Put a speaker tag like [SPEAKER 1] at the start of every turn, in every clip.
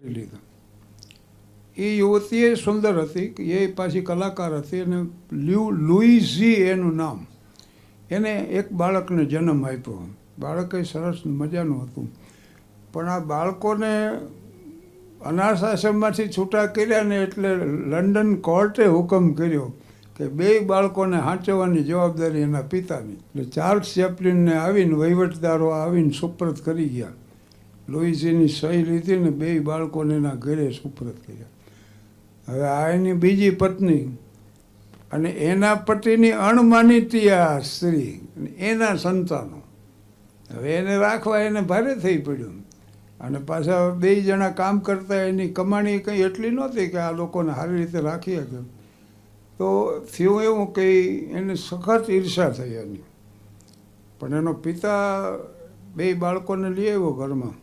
[SPEAKER 1] લીધો. એ યુવતી સુંદર હતી, એ પાછી કલાકાર હતી અને લુઈઝી એનું નામ. એને એક બાળકને જન્મ આપ્યો. બાળક એ સરસ મજાનું હતું, પણ આ બાળકોને અનાથ આશ્રમમાંથી છૂટા કર્યા ને એટલે લંડન કોર્ટે હુકમ કર્યો કે 2 બાળકોને સાચવવાની જવાબદારી એના પિતાની. એટલે ચાર્લ્સ ચેપ્લિનને આવીને વહીવટદારો આવીને સુપ્રત કરી ગયા. લુઈઝીની સહી લીધી ને 2 બાળકોને એના ઘરે સુપ્રત કર્યા. હવે આ એની બીજી પત્ની અને એના પતિની અણમાનીતી આ સ્ત્રી, એના સંતાનો. હવે એને રાખવા એને ભારે થઈ પડ્યું. અને પાછા 2 જણા કામ કરતા, એની કમાણી કંઈ એટલી નહોતી કે આ લોકોને સારી રીતે રાખી શકે. તો થયું એવું કે એને સખત ઈર્ષા થઈ એની. પણ એનો પિતા 2 બાળકોને લઈ આવ્યો ઘરમાં.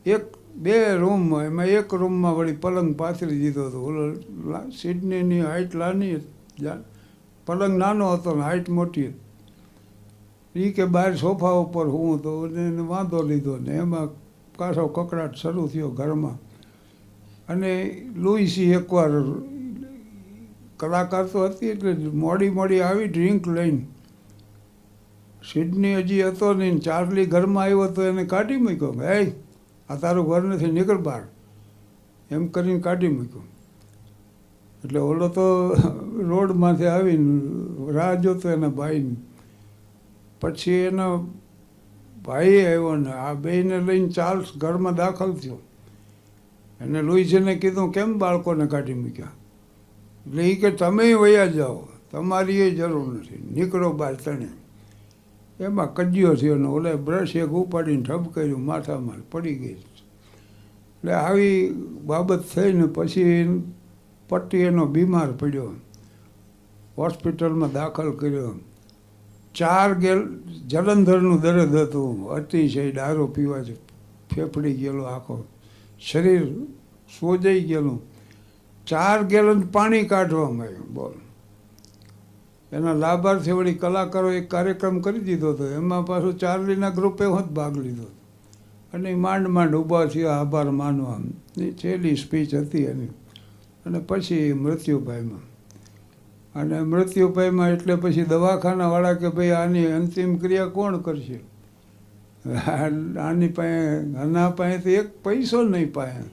[SPEAKER 1] 2 રૂમમાં, એમાં એક રૂમમાં વળી પલંગ પાથરી દીધો હતો. ઓલો સિડનીની હાઇટ નાની, પલંગ નાનો હતો ને હાઇટ મોટી. એ કે બહાર સોફા ઉપર હું તો એને વાંધો લીધો ને એમાં કાસો કકડાટ શરૂ થયો ઘરમાં. અને લુઈસી એકવાર કલાકાર તો હતી એટલે મોડી આવી ડ્રિંક લઈને. સિડની હજી હતો નહીં, ચાર્લી ઘરમાં આવ્યો તો એને કાઢી મૂક્યો. હે, આ તારું ઘર નથી, નીકળ બહાર, એમ કરીને કાઢી મૂક્યો. એટલે ઓલો તો રોડમાંથી આવીને રાહ જોતો એના ભાઈને. પછી એનો ભાઈ આવ્યો ને આ 2ને લઈને ચાર્લ્સ ઘરમાં દાખલ થયો. એને લુઈઝીને કીધું કેમ બાળકોને કાઢી મૂક્યા? એટલે એ કે તમે વયા જાઓ, તમારી એ જરૂર નથી, નીકળો બહાર તણે. એમાં કજ્યો થયો ને ઓલે બ્રશ એક ઉપાડીને ઠબ કર્યું, માથામાં પડી ગઈ. એટલે આવી બાબત થઈને પછી પતિ એનો બીમાર પડ્યો, હોસ્પિટલમાં દાખલ કર્યો. 4 જલંધરનું દર્દ હતું, અતિશય દારૂ પીવાથી ફેફડી ગયેલો, આખો શરીર સોજાઈ ગયેલું. 4 ગેલન પાણી કાઢવામાં આવ્યું. બોલ, એના લાભાર્થી વળી કલાકારો એક કાર્યક્રમ કરી દીધો હતો. એમાં પાછું ચાર્લીના ગ્રુપે હોત ભાગ લીધો અને માંડ ઊભા થયા આભાર માનવા. છેલ્લી સ્પીચ હતી એની. અને પછી મૃત્યુ પામ્યા. અને મૃત્યુ પામ્યા એટલે પછી દવાખાનાવાળા કે ભાઈ આની અંતિમ ક્રિયા કોણ કરશે? આની પાસે તો એક પૈસો નહીં પાયા.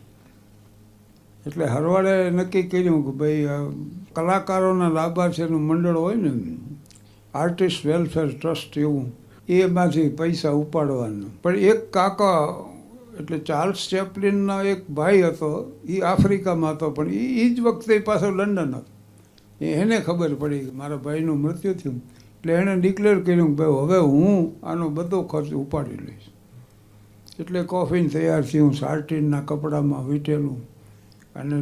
[SPEAKER 1] એટલે હરવાડે નક્કી કર્યું કે ભાઈ કલાકારોના લાભાર્થીનું મંડળ હોય ને, આર્ટિસ્ટ વેલફેર ટ્રસ્ટ એવું, એમાંથી પૈસા ઉપાડવાના. પણ એક કાકા એટલે ચાર્લ્સ ચેપ્લિનનો એક ભાઈ હતો, એ આફ્રિકામાં હતો, પણ એ જ વખતે પાછો લંડન હતો. એને ખબર પડી કે મારા ભાઈનું મૃત્યુ થયું. એટલે એણે ડિક્લેર કર્યું કે ભાઈ હવે હું આનો બધો ખર્ચ ઉપાડી લઈશ. એટલે કોફીન તૈયાર થયું, સાર્ટીનના કપડામાં વીટેલું. અને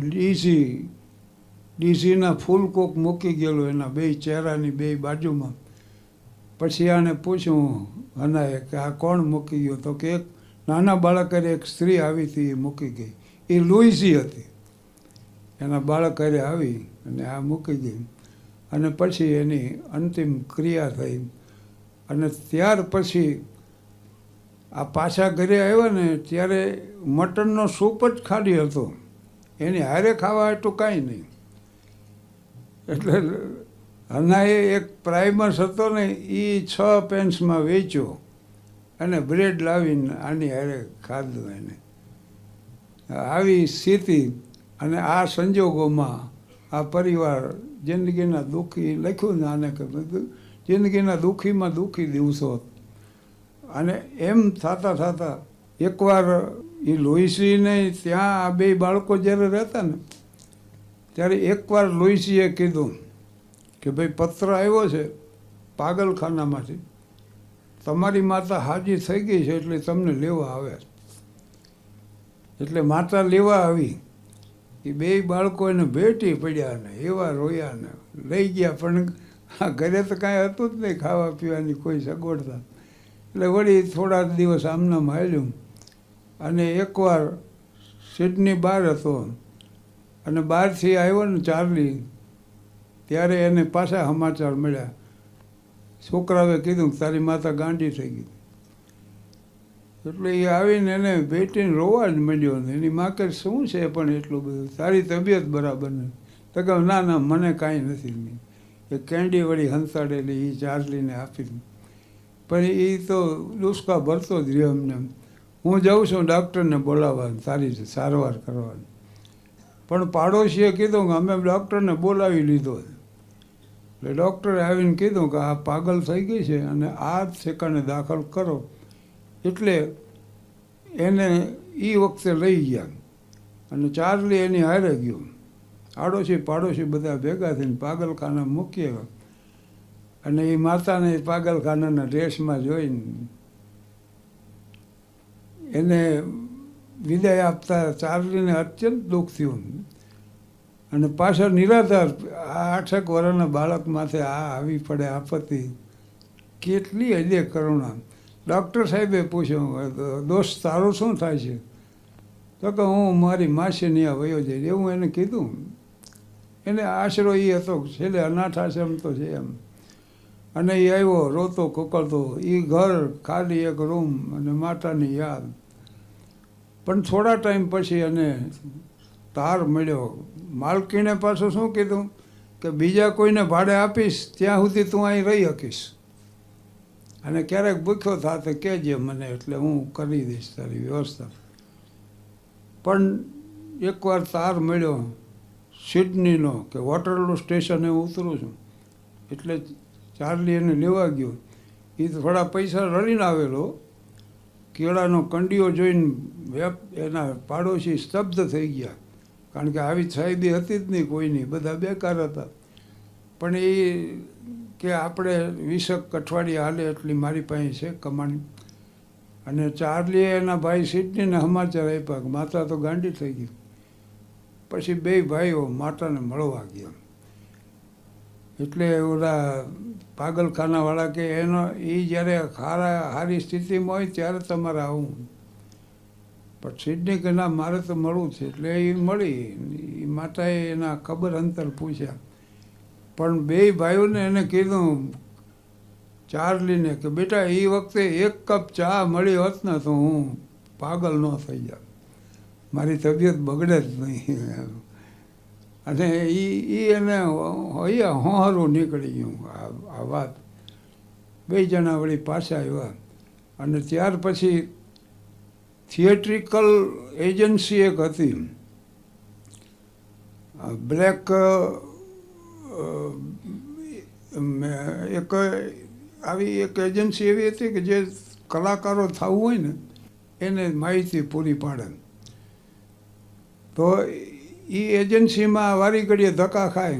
[SPEAKER 1] ડીસીના ફૂલ કોક મૂકી ગયેલું એના 2 ચહેરાની 2 બાજુમાં. પછી આને પૂછ્યું હનાએ કે આ કોણ મૂકી ગયો? તો કે એક નાના બાળક એક સ્ત્રી આવી હતી, એ મૂકી ગઈ. એ લુઈઝી હતી, એના બાળક હારે આવી અને આ મૂકી ગઈ. અને પછી એની અંતિમ ક્રિયા થઈ. અને ત્યાર પછી આ પાછા ઘરે આવ્યા ને ત્યારે મટનનો સૂપ જ ખાલી હતો, એની હારે ખાવા એટલું કાંઈ નહીં. એટલે હનાએ એક પ્રાઇમસ હતો ને, એ 6 પેન્સમાં વેચ્યો અને બ્રેડ લાવીને આની હારે ખાધું એને. આવી સ્થિતિ. અને આ સંજોગોમાં આ પરિવાર જિંદગીના દુઃખી લખ્યું ને આને કે જિંદગીના દુઃખીમાં દુઃખી દિવસો. અને એમ થતાં એકવાર એ લુઈસીને ત્યાં આ 2 બાળકો જ્યારે રહેતા ને ત્યારે એકવાર લુઈસીએ કીધું કે ભાઈ પત્ર આવ્યો છે પાગલખાનામાંથી, તમારી માતા હાજી થઈ ગઈ છે એટલે તમને લેવા આવે. એટલે માતા લેવા આવી. એ 2 બાળકો એને ભેટી પડ્યા ને એવા રોયા ને લઈ ગયા. પણ ઘરે તો કાંઈ હતું જ નહીં, ખાવા પીવાની કોઈ સગવડતા. એટલે વળી થોડા દિવસ આમનામ હાલ્યું. અને એકવાર સિડની બહાર હતો અને બહારથી આવ્યો ને ચાર્લી, ત્યારે એને પાછા સમાચાર મળ્યા. છોકરાઓએ કીધું કે તારી માતા ગાંડી થઈ ગઈ. એટલે એ આવીને એને ભેટીને રોવા જ માંડ્યો ને એની માં કે શું છે પણ એટલું બધું, તારી તબિયત બરાબર નથી. તો કહે ના ના મને કાંઈ નથી. એ કેન્ડી વળી હંસાડેલી એ ચાર્લીને આપી. પણ એ તો દુષ્કા ભરતો જ રહ્યો એમને. હું જાઉં છું ડૉક્ટરને બોલાવવાનું સારી સારવાર કરવાની. પણ પાડોશીએ કીધું કે અમે ડૉક્ટરને બોલાવી લીધો. એટલે ડૉક્ટરે આવીને કીધું કે આ પાગલ થઈ ગઈ છે અને આ ઠેકાણે દાખલ કરો. એટલે એને એ વખતે લઈ ગયા અને ચાર્લી એની હારે ગયો. આડોશી પાડોશી બધા ભેગા થઈને પાગલખાના મૂકી આવ્યા. અને એ માતાને પાગલખાનાના ડ્રેસમાં જોઈને એને વિદાય આપતા ચાર્લીને અત્યંત દુઃખ થયું. અને પાછળ નિરાધાર આ 8 વર્ષના બાળક માથે આ આવી પડે આપત્તિ, કેટલી હદે કરુણા. ડૉક્ટર સાહેબે પૂછ્યું દોસ્ત તારું શું થાય છે? તો કે હું મારી માસી ત્યાં વયો જઈશ એવું એને કીધું. એને આશરો એ હતો છેલ્લે અનાથ આશ્રમ તો છે એમ. અને એ આવ્યો રોતો કુકળતો, એ ઘર ખાલી એક રૂમ અને માતાની યાદ. પણ થોડા ટાઈમ પછી એને તાર મળ્યો. માલકીને પાછું શું કીધું કે બીજા કોઈને ભાડે આપીશ ત્યાં સુધી તું અહીં રહી શકીશ, અને ક્યારેક ભૂખ્યો થા તો કહેજે મને એટલે હું કરી દઈશ તારી વ્યવસ્થા. પણ એકવાર તાર મળ્યો સિડનીનો કે વોટરલૂ સ્ટેશને ઉતરું છું. એટલે ચાર્લી એને લેવા ગયો. એ થોડા પૈસા રડીને આવેલો. કેળાનો કંડિયો જોઈને એના પાડોશી સ્તબ્ધ થઈ ગયા, કારણ કે આવી સાહેબી હતી જ નહીં કોઈની, બધા બેકાર હતા. પણ એ કે આપણે 20 અઠવાડિયે હાલે એટલી મારી પાસે છે કમાણી. અને ચાર્લીએ એના ભાઈ સિડનીને સમાચાર આપ્યા કે માતા તો ગાંડી થઈ ગઈ. પછી 2 ભાઈઓ માતાને મળવા ગયા. એટલે ઓલા પાગલખાનાવાળા કે એનો એ જ્યારે સારી સ્થિતિમાં હોય ત્યારે તમારે આવું. પણ સિડની કે ના મારે તો મળવું છે. એટલે એ મળી. એ માતાએ એના ખબર અંતર પૂછ્યા. પણ 2 ભાઈઓને એને કીધું ચાર્લીને કે બેટા એ વખતે 1 કપ ચા મળી હોત ને તો હું પાગલ ન થઈ જાત, મારી તબિયત બગડે જ નહીં. અને એ એને હોહરું નીકળી ગયું આ વાત. 2 જણા વળી પાછા આવ્યા. અને ત્યાર પછી થિયેટ્રિકલ એજન્સી એક હતી, બ્લેક એક આવી એક એજન્સી એવી હતી કે જે કલાકારો થવું હોય ને એને માહિતી પૂરી પાડે. તો એ એજન્સીમાં વારી ઘડીએ ધક્કા ખાય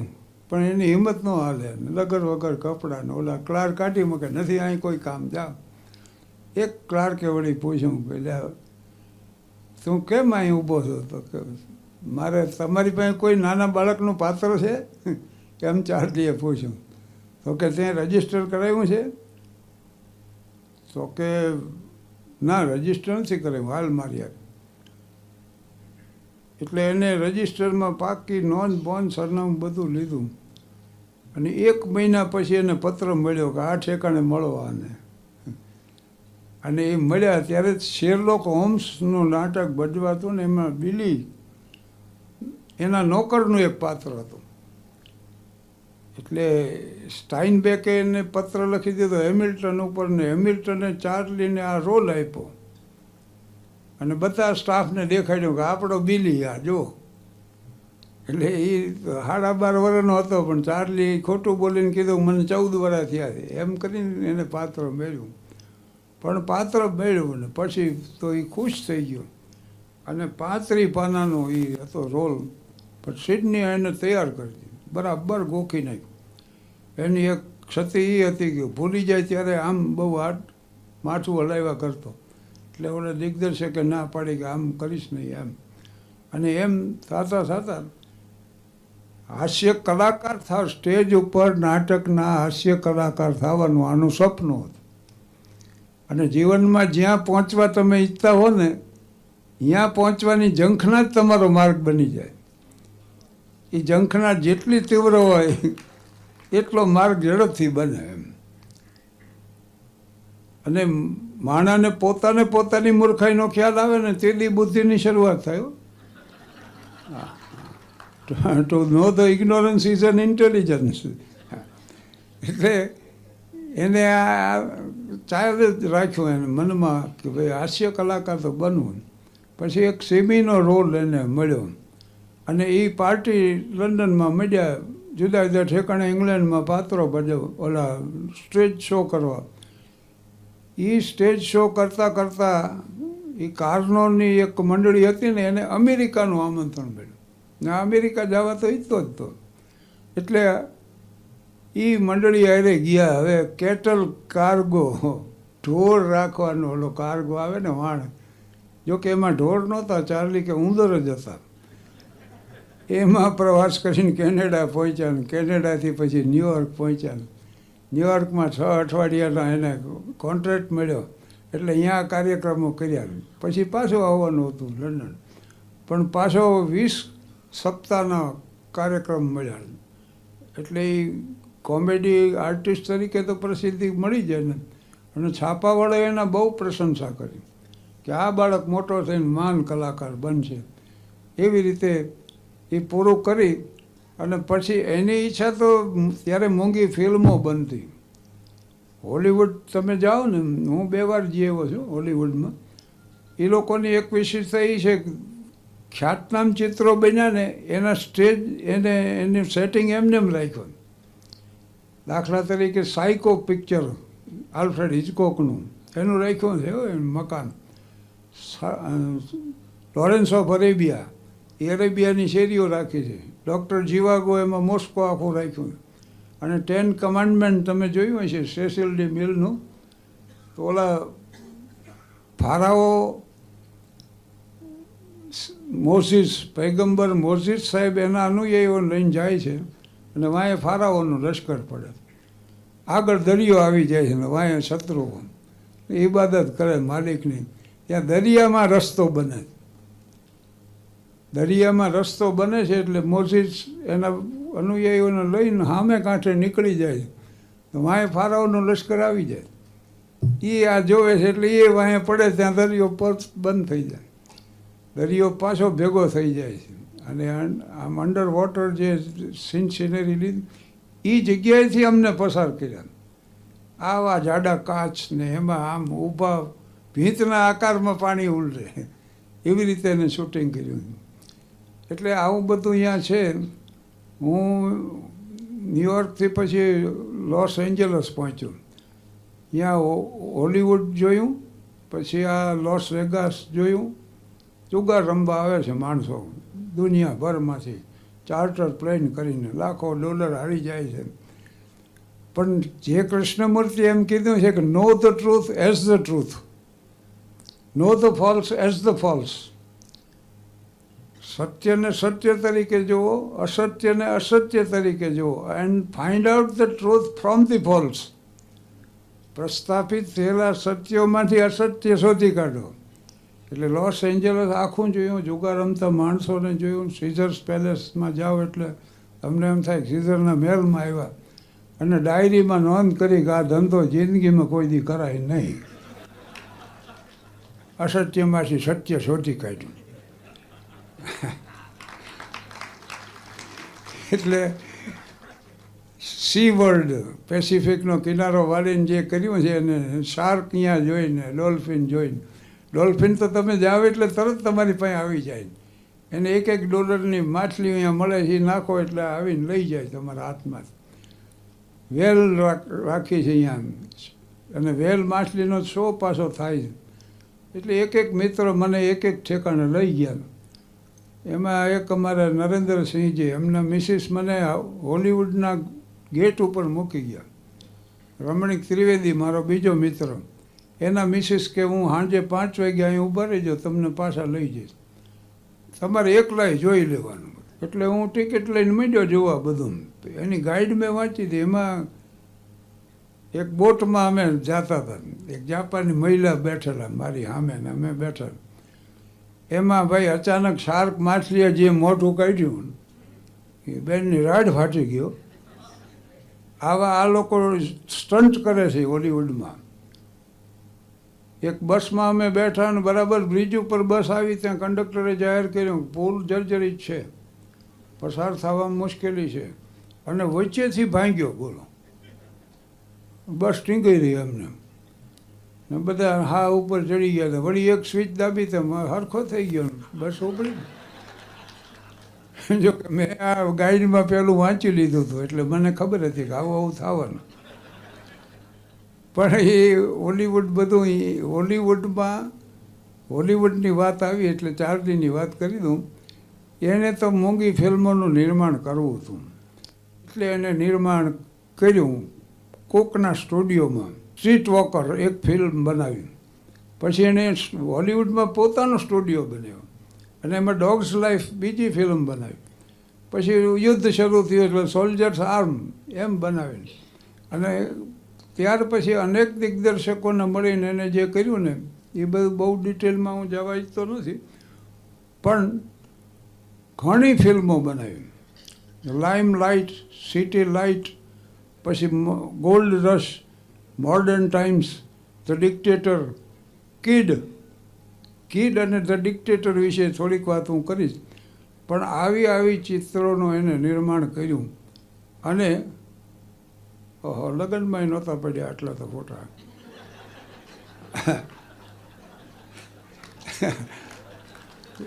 [SPEAKER 1] પણ એની હિંમત ન હાલે. લગર વગર કપડાને ઓલા ક્લાર્ક કાઢી મૂકે, નથી અહીં કોઈ કામ જા. એક ક્લાર્કે વળી પૂછ્યું એટલે તું કેમ અહીં ઊભો છો? તો કે મારે તમારી પાસે કોઈ નાના બાળકનું પાત્ર છે એમ ચાર્લીએ પૂછ્યું. તો કે ત્યાં રજીસ્ટર કરાવ્યું છે? તો કે ના રજીસ્ટર નથી કરાવ્યું, હાલ મારી. એટલે એને રજીસ્ટરમાં પાકી નોંધ બોંધ સરનામું બધું લીધું. અને 1 મહિના પછી એને પત્ર મળ્યો કે આ ઠેકાણે મળો આને. અને એ મળ્યા ત્યારે શેરલોક હોમ્સનું નાટક ભજવાતું ને એમાં બિલી એના નોકરનું એક પાત્ર હતું. એટલે સ્ટાઇનબેકે એને પત્ર લખી દીધો હેમિલ્ટન ઉપર ને હેમિલ્ટને ચાર્લીને આ રોલ આપ્યો. અને બધા સ્ટાફને દેખાડ્યું કે આપણો બિલી આ જો. એટલે એ 12.5 વર્ષનો હતો પણ ચાર્લી ખોટું બોલીને કીધું મને 14 વર્ષ થયા છે એમ કરીને એને પાત્ર મેળવ્યું. પણ પાત્ર મેળવ્યું ને પછી તો એ ખુશ થઈ ગયો. અને 35 પાનાનો એ હતો રોલ. પણ સિડની એને તૈયાર કરી દીધું, બરાબર ગોખી નાખ્યું. એની એક ક્ષતિ એ હતી કે ભૂલી જાય ત્યારે આમ બહુ માથું હલાવ્યા કરતો. એટલે ઓલે દિગ્દર્શકે ના પાડી કે આમ કરીશ નહીં એમ. અને એમ થતાં થતાં હાસ્ય કલાકાર થાવ, સ્ટેજ ઉપર નાટકના હાસ્ય કલાકાર થવાનું આનું સપનું હતું. અને જીવનમાં જ્યાં પહોંચવા તમે ઈચ્છતા હો ને ત્યાં પહોંચવાની ઝંખના જ તમારો માર્ગ બની જાય. એ ઝંખના જેટલી તીવ્ર હોય એટલો માર્ગ ઝડપથી બને એમ. અને માણાને પોતાને પોતાની મૂર્ખાઈનો ખ્યાલ આવે ને તેથી બુદ્ધિની શરૂઆત થાય. To know the ignorance is an intelligence. એટલે એને આ ચાલે જ રાખ્યું એને મનમાં કે ભાઈ હાસ્ય કલાકાર તો બનવું. પછી એક સેમીનો રોલ એને મળ્યો અને એ પાર્ટી લંડનમાં મળ્યા, જુદા જુદા ઠેકાણે ઇંગ્લેન્ડમાં પાત્રો ભજવ ઓલા સ્ટેજ શો કરવા. એ સ્ટેજ શો કરતાં કરતાં એ કાર્નોની એક મંડળી હતી ને એને અમેરિકાનું આમંત્રણ મળ્યું ને અમેરિકા જવા તો ઈચ્છતો જ તો. એટલે એ મંડળી હારે ગયા. હવે કેટલ કાર્ગો ઢોર રાખવાનો ઓલો કાર્ગો આવે ને વાણ, જોકે એમાં ઢોર નહોતા, ચાર્લી કે ઉંદર જ હતા. એમાં પ્રવાસ કરીને કેનેડા પહોંચ્યા ને કેનેડાથી પછી ન્યુયોર્ક પહોંચ્યા. ન્યુયોર્કમાં 6 અઠવાડિયાનો એને કોન્ટ્રાક્ટ મળ્યો એટલે અહીંયા કાર્યક્રમો કર્યા. પછી પાછું આવવાનું હતું લંડન, પણ પાછો 20 સપ્તાહના કાર્યક્રમ મળ્યા. એટલે એ કોમેડી આર્ટિસ્ટ તરીકે તો પ્રસિદ્ધિ મળી જાય ને. અને છાપાવાળાએ એના બહુ પ્રશંસા કરી કે આ બાળક મોટો થઈને મહાન કલાકાર બનશે. એવી રીતે એ પૂરું કરી અને પછી એની ઈચ્છા તો ત્યારે મોંઘી ફિલ્મો બનતી. હોલિવૂડ તમે જાઓ ને, હું 2 વાર જઈ આવ્યો છું હોલિવૂડમાં. એ લોકોની એક વિશેષતા એ છે કે ખ્યાતનામ ચિત્રો બન્યા ને એના સ્ટેજ એનું સેટિંગ એમને એમ રાખ્યું. દાખલા તરીકે સાયકો પિક્ચર આલ્ફ્રેડ હિચકોકનું એનું રાખ્યું છે મકાન. લોરેન્સ ઓફ અરેબિયા એ અરેબિયાની શેરીઓ રાખી છે. ડૉક્ટર જીવાગો એમાં મોસ્કો આખું રાખ્યું. અને 10 કમાન્ડમેન્ટ તમે જોયું હશે સેસિલ ડી મિલનું. તો ઓલા ફારાઓ મોઝીસ, પૈગંબર મોઝીસ સાહેબ એના અનુયાયીઓ લઈને જાય છે અને વાંહે ફારાઓનું લશ્કર પડે. આગળ દરિયો આવી જાય છે ને વાંહે શત્રુઓ ઇબાદત કરે માલિકની. ત્યાં દરિયામાં રસ્તો બને. દરિયામાં રસ્તો બને છે એટલે મોઝીસ એના અનુયાયીઓને લઈને સામે કાંઠે નીકળી જાય છે. તો વાંહે ફારાઓનું લશ્કર આવી જાય. એ આ જોવે છે એટલે એ વાંહે પડે ત્યાં દરિયો બંધ થઈ જાય. દરિયો પાછો ભેગો થઈ જાય છે. અને આમ અંડર વોટર જે સિનરી લીધી એ જગ્યાએથી અમને પસાર કર્યા. આવા જાડા કાચ ને એમાં આમ ઊભા ભીંતના આકારમાં પાણી ઉલરે એવી રીતે એને શૂટિંગ કર્યું. એટલે આવું બધું અહીંયા છે. હું ન્યુયોર્કથી પછી લોસ એન્જલસ પહોંચ્યો. ત્યાં હોલિવૂડ જોયું, પછી આ લોસ વેગાસ જોયું. જુગાર રમવા આવે છે માણસો દુનિયાભરમાંથી ચાર્ટર પ્લેન કરીને, લાખો ડોલર હારી જાય છે. પણ જે કૃષ્ણમૂર્તિ એમ કીધું છે કે know the truth as the truth, know the false as the false. સત્યને સત્ય તરીકે જુઓ, અસત્યને અસત્ય તરીકે જુઓ, and find out the truth from the false. પ્રસ્થાપિત થયેલા સત્યોમાંથી અસત્ય શોધી કાઢો. એટલે લોસ એન્જલસ આખું જોયું, જુગાર રમતા માણસોને જોયું. સીઝર્સ પેલેસમાં જાઓ એટલે તમને એમ થાય સીઝરના મહેલમાં આવ્યા. અને ડાયરીમાં નોંધ કરી કે આ ધંધો જિંદગીમાં કોઈ દી કરાય નહીં. અસત્યમાંથી સત્ય શોધી કાઢ્યું. એટલે સી વર્લ્ડ, પેસિફિકનો કિનારો વાળીને જે કર્યું છે એને શાર્ક અહીંયા જોઈને, ડોલ્ફિન જોઈને. ડોલ્ફિન તો તમે જાઓ એટલે તરત તમારી પાસે આવી જાય. એને $1 માછલી અહીંયા મળે છે, એ નાખો એટલે આવીને લઈ જાય તમારા હાથમાં. વેલ રાખી છે અહીંયા અને વેલ માછલીનો શો પાછો થાય છે. એટલે એક મિત્ર મને એક ઠેકાણે લઈ ગયા. એમાં એક અમારા નરેન્દ્રસિંહજી, એમના મિસિસ મને હોલિવૂડના ગેટ ઉપર મૂકી ગયા. રમણીક ત્રિવેદી મારો બીજો મિત્ર, એના મિસિસ કે હું સાંજે 5 વાગે અહીં ઊભા રહીજો, તમને પાછા લઈ જઈશ, તમારે એકલાય જોઈ લેવાનું. એટલે હું ટિકિટ લઈને માંડ્યો જોવા બધું. એની ગાઈડ મેં વાંચી હતી. એમાં એક બોટમાં અમે જતા હતા. એક જાપાની મહિલા બેઠેલા મારી સામે ને અમે બેઠા. એમાં ભાઈ અચાનક શાર્ક માછલીએ જે મોઢું કાઢ્યું એ બેનની રાડ ફાટી ગયો. આવા આ લોકો સ્ટન્ટ કરે છે હોલિવૂડમાં. એક બસમાં અમે બેઠા અને બરાબર બ્રિજ ઉપર બસ આવી ત્યાં કંડક્ટરે જાહેર કર્યું પુલ જર્જરિત છે, પસાર થવામાં મુશ્કેલી છે, અને વચ્ચેથી ભાંગ્યો. બોલો, બસ ટીંગાઈ રહી અમને ને બધા હા ઉપર ચડી ગયા હતા. વળી એક સ્વિચ દાબી તો હરખો થઈ ગયો, બસ ઉપડી. જો કે મેં આ ગાઈડમાં પેલું વાંચી લીધું હતું એટલે મને ખબર હતી કે આવું આવું થવાનું. પણ એ હોલીવુડ બધું હોલીવુડની વાત આવી એટલે ચાર્લીની વાત કરી દઉં. એને તો મોંઘી ફિલ્મોનું નિર્માણ કરવું હતું એટલે એને નિર્માણ કર્યું કોકના સ્ટુડિયોમાં. સ્ટ્રીટ વોકર એક ફિલ્મ બનાવી, પછી એણે હોલિવૂડમાં પોતાનો સ્ટુડિયો બનાવ્યો અને એમાં ડોગ્સ લાઈફ બીજી ફિલ્મ બનાવી. પછી યુદ્ધ શરૂ થયું એટલે સોલ્જર્સ આર્મ એમ બનાવી. અને ત્યાર પછી અનેક દિગ્દર્શકોને મળીને એને જે કર્યું ને એ બધું બહુ ડિટેલમાં હું જવા ઈચ્છતો નથી, પણ ઘણી ફિલ્મો બનાવી. લાઇમ લાઇટ, સિટી લાઇટ, પછી Gold Rush, Modern Times, the Dictator, Kid અને ધ ડિક્ટેટર વિશે થોડીક વાત હું કરીશ. પણ આવી ચિત્રોનું એને નિર્માણ કર્યું અને લગ્નમાં નહોતા પડ્યા આટલા તો ફોટા.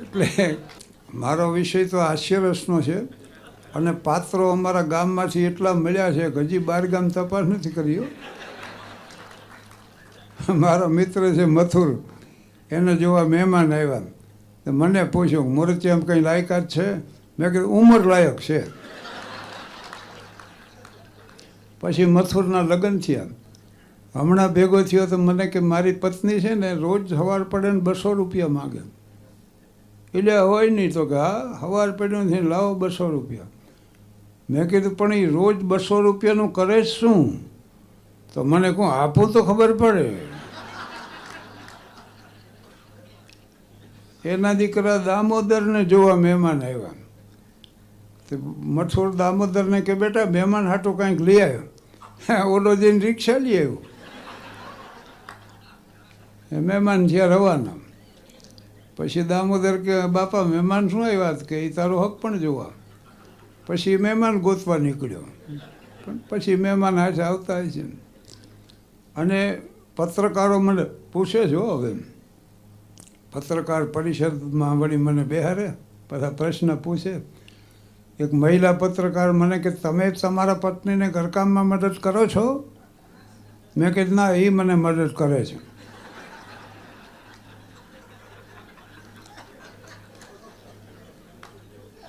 [SPEAKER 1] એટલે મારો વિષય તો હાસ્યરસનો છે અને પાત્રો અમારા ગામમાંથી એટલા મળ્યા છે કે હજી 12 ગામ તપાસ નથી કર્યો. મારો મિત્ર છે મથુર, એને જોવા મહેમાન આવ્યા તો મને પૂછ્યું મૂર્તિયામ કંઈ લાયકાત છે? મેં કીધું ઉંમર લાયક છે. પછી મથુરના લગ્ન થયા. હમણાં ભેગો થયો તો મને કે મારી પત્ની છે ને રોજ સવાર પડે ને 200 રૂપિયા માગે. એટલે હોય નહીં તો કે હા સવાર પડ્યું નથી, લાવો 200 રૂપિયા. મેં કીધું પણ એ રોજ 200 રૂપિયાનું કરે જ શું? તો મને કહું આપું તો ખબર પડે. એના દીકરા દામોદરને જોવા મહેમાન આવ્યા. તો મથુર દામોદરને કે બેટા મહેમાન હાટું કાંઈક લઈ આવ્યો. ઓલો જઈને રિક્ષા લઈ આવ્યો. મહેમાન જ્યાં રવાના. પછી દામોદર કે બાપા મહેમાન શું આવ્યા? કે એ તારો હક પણ જોવા. પછી મહેમાન ગોતવા નીકળ્યો. પણ પછી મહેમાન હાથે આવતા હોય છે. અને પત્રકારો મને પૂછે છે હવે, પત્રકાર પરિષદમાં વળી મને બેહારે બધા પ્રશ્ન પૂછે. એક મહિલા પત્રકાર મને કે તમે તમારા પત્નીને ઘરકામમાં મદદ કરો છો? મેં કીધું ના, એ મને મદદ કરે છે.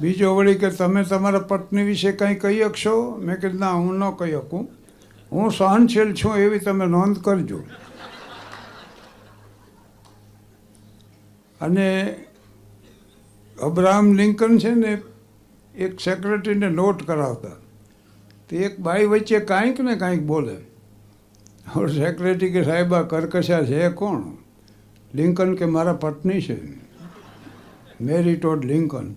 [SPEAKER 1] બીજો વળી કે તમે તમારા પત્ની વિશે કંઈ કહી શકશો? મેં કીધું ના, હું ન કહી શકું, હું સહનશીલ છું એવી તમે નોંધ કરજો. અને અબ્રાહમ લિંકન છે ને એક સેક્રેટરીને નોટ કરાવતા, તો એક બાઈ વચ્ચે કાંઈક ને કાંઈક બોલે. હવે સેક્રેટરી કે સાહેબા કરકશા છે કોણ? લિંકન કે મારા પત્ની છે, મેરી ટોડ લિંકન.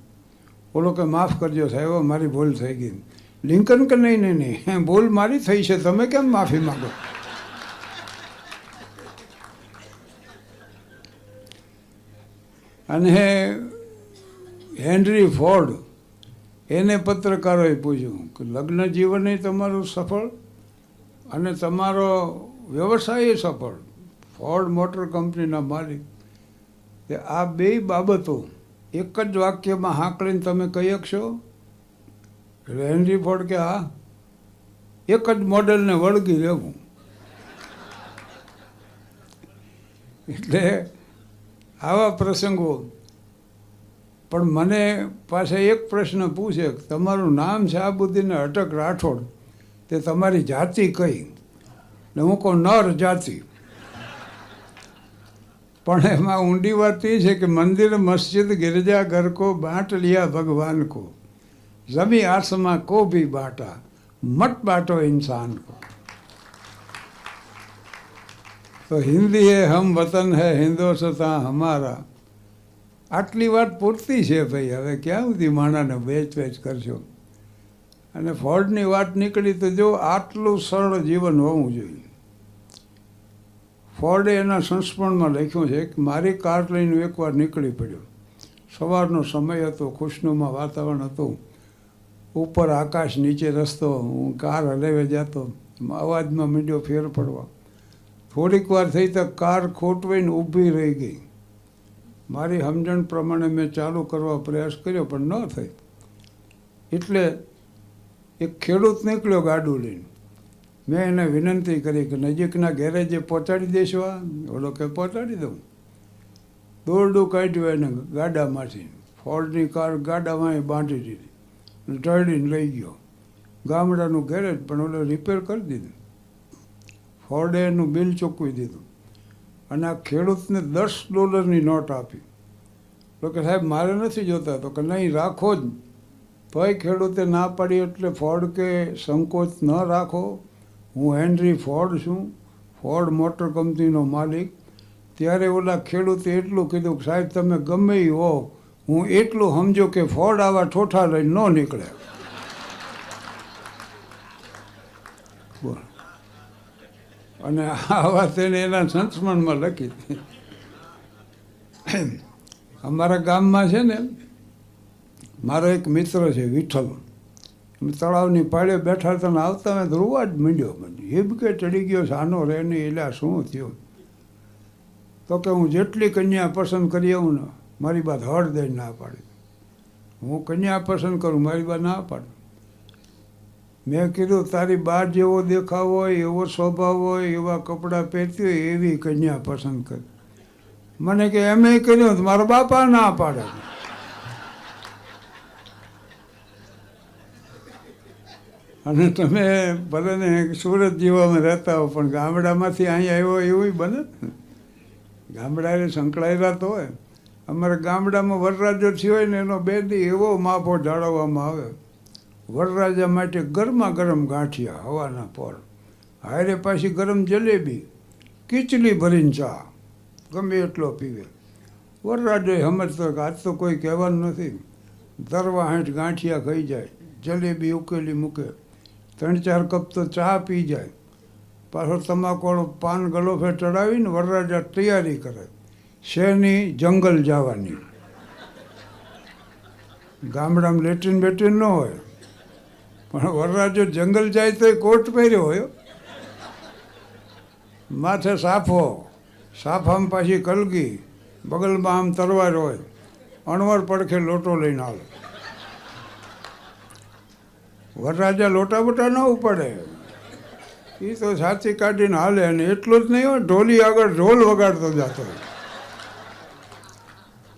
[SPEAKER 1] બોલો કે માફ કરજો સાહેબ, મારી ભૂલ થઈ ગઈ. લિંકન કે નહીં, ભૂલ મારી થઈ છે, તમે કેમ માફી માગો? અને હેનરી ફોર્ડ, એને પત્રકારોએ પૂછ્યું કે લગ્ન જીવન તમારું સફળ અને તમારો વ્યવસાય સફળ, ફોર્ડ મોટર કંપનીના માલિક, તે આ બે બાબતો એક જ વાક્યમાં હાંકળીને તમે કહી શકશો? એટલે હેનરી ફોર્ડ કે હા, એક જ મોડેલને વળગી રહેવું. એટલે આવા પ્રસંગો. પણ મને પાસે એક પ્રશ્ન પૂછે, તમારું નામ છે આબુદ્દીન અટક રાઠોડ, તે તમારી જાતિ કઈ? ને હું કહું નર જાતિ. પણ એમાં ઊંડી વાત એ છે કે મંદિર મસ્જિદ गिरजा घर को बांट लिया भगवान को, जमी आसमां को भी बांटा, मत बांटो इंसान को. તો હિન્દી હે હમ વતન હે હિન્દોસ્तान હમારા. આટલી વાત પૂરતી છે ભાઈ, હવે ક્યાં સુધી માણાને વેચ કરશો? અને ફોર્ડની વાત નીકળી તો જો આટલું સરળ જીવન હોવું જોઈએ. ફોર્ડે એના સંસ્મરણમાં લખ્યું છે કે મારી કાર લઈને એકવાર નીકળી પડ્યો. સવારનો સમય હતો, ખુશનુમા વાતાવરણ હતું, ઉપર આકાશ, નીચે રસ્તો, હું કાર હલાવે જતો, અવાજમાં મીંડ્યો ફેર પડવા. થોડીક વાર થઈ તો કાર ખોટવાઈને ઊભી રહી ગઈ. મારી સમજણ પ્રમાણે મેં ચાલુ કરવા પ્રયાસ કર્યો પણ ન થઈ. એટલે એક ખેડૂત નીકળ્યો ગાડું લઈને. મેં એને વિનંતી કરી કે નજીકના ગેરેજે પહોંચાડી દેશવા. ઓલો કે પહોંચાડી દઉં. દોરડું કાઢ્યું એને ગાડામાંથી, ફોર્ડની કાર ગાડામાં બાંધી દીધી, ઢળીને લઈ ગયો. ગામડાનું ગેરેજ પણ ઓલો રિપેર કરી દીધું. ફોર્ડે એનું બિલ ચૂકવી દીધું અને આ ખેડૂતને $10ની નોટ આપી. તો કે સાહેબ મારે નથી જોતા. તો કે નહીં, રાખો જ. ભાઈ ખેડૂતે ના પાડી એટલે ફોર્ડ કે સંકોચ ન રાખો, હું હેનરી ફોર્ડ છું, ફોર્ડ મોટર કંપનીનો માલિક. ત્યારે ઓલા ખેડૂતે એટલું કીધું કે સાહેબ તમે ગમે એ હો, હું એટલું સમજો કે ફોર્ડ આવા ઠોઠા લઈને ન નીકળે. બોલ. અને આ વાત એને એના સંસ્મરણમાં લખી હતી. અમારા ગામમાં છે ને, મારો એક મિત્ર છે વિઠ્ઠલ, તળાવની પાળે બેઠા હતા ને આવતા મેં ધ્રુવા જ માંડ્યો. હિબકે ચડી ગયો, સાનો રહે નહીં. એટલે શું થયું? તો કે હું જેટલી કન્યા પસંદ કરી આવું ને, મારી બાદ હળ દઈને ના પાડી. હું કન્યા પસંદ કરું, મારી બાદ ના પાડે. મેં કીધું તારી બા જેવો દેખાવ હોય, એવો સ્વભાવ હોય, એવા કપડાં પહેરતી હોય એવી કન્યા પસંદ કરી. મને કે એમ કર્યું તો મારા બાપા ના પાડે. અને તમે ભલે ને સુરત જેવામાં રહેતા હો પણ ગામડામાંથી અહીંયા આવ્યો એવું બને. ગામડાએ સંકળાયેલા તો હોય. અમારા ગામડામાં વરરાજો થયો હોય ને એનો 2 દી એવો માફો જાળવવામાં આવે. વરરાજા માટે ગરમા ગરમ ગાંઠિયા હવાના પોર, હારે પાછી ગરમ જલેબી, ખીચડી ભરીને ચા, ગમે એટલો પીવે. વરરાજો સમજતો કે આજ તો કોઈ કહેવાનું નથી. દરવા હાંઠ ગાંઠિયા ખાઈ જાય, જલેબી ઉકેલી મૂકે, 3-4 કપ તો ચા પી જાય. પાછો તમાકુવાળો પાન ગલોફે ચડાવીને વરરાજા તૈયારી કરે શેની, જંગલ જવાની. ગામડામાં લેટ્રિન બેટ્રિન ન હોય પણ વરરાજો જંગલ જાય તો કોટ પહેર્યો હોય, માથે સાફો, સાફામાં પાછી કલગી, બગલમાં આમ તરવાર હોય, અણવર પડખે લોટો લઈને આવે. વરરાજા લોટા બોટા ન ઉપાડે, એ તો સાચી કાઢીને હાલે. અને એટલું જ નહીં હોય, ઢોલી આગળ ઢોલ વગાડતો જતો હોય,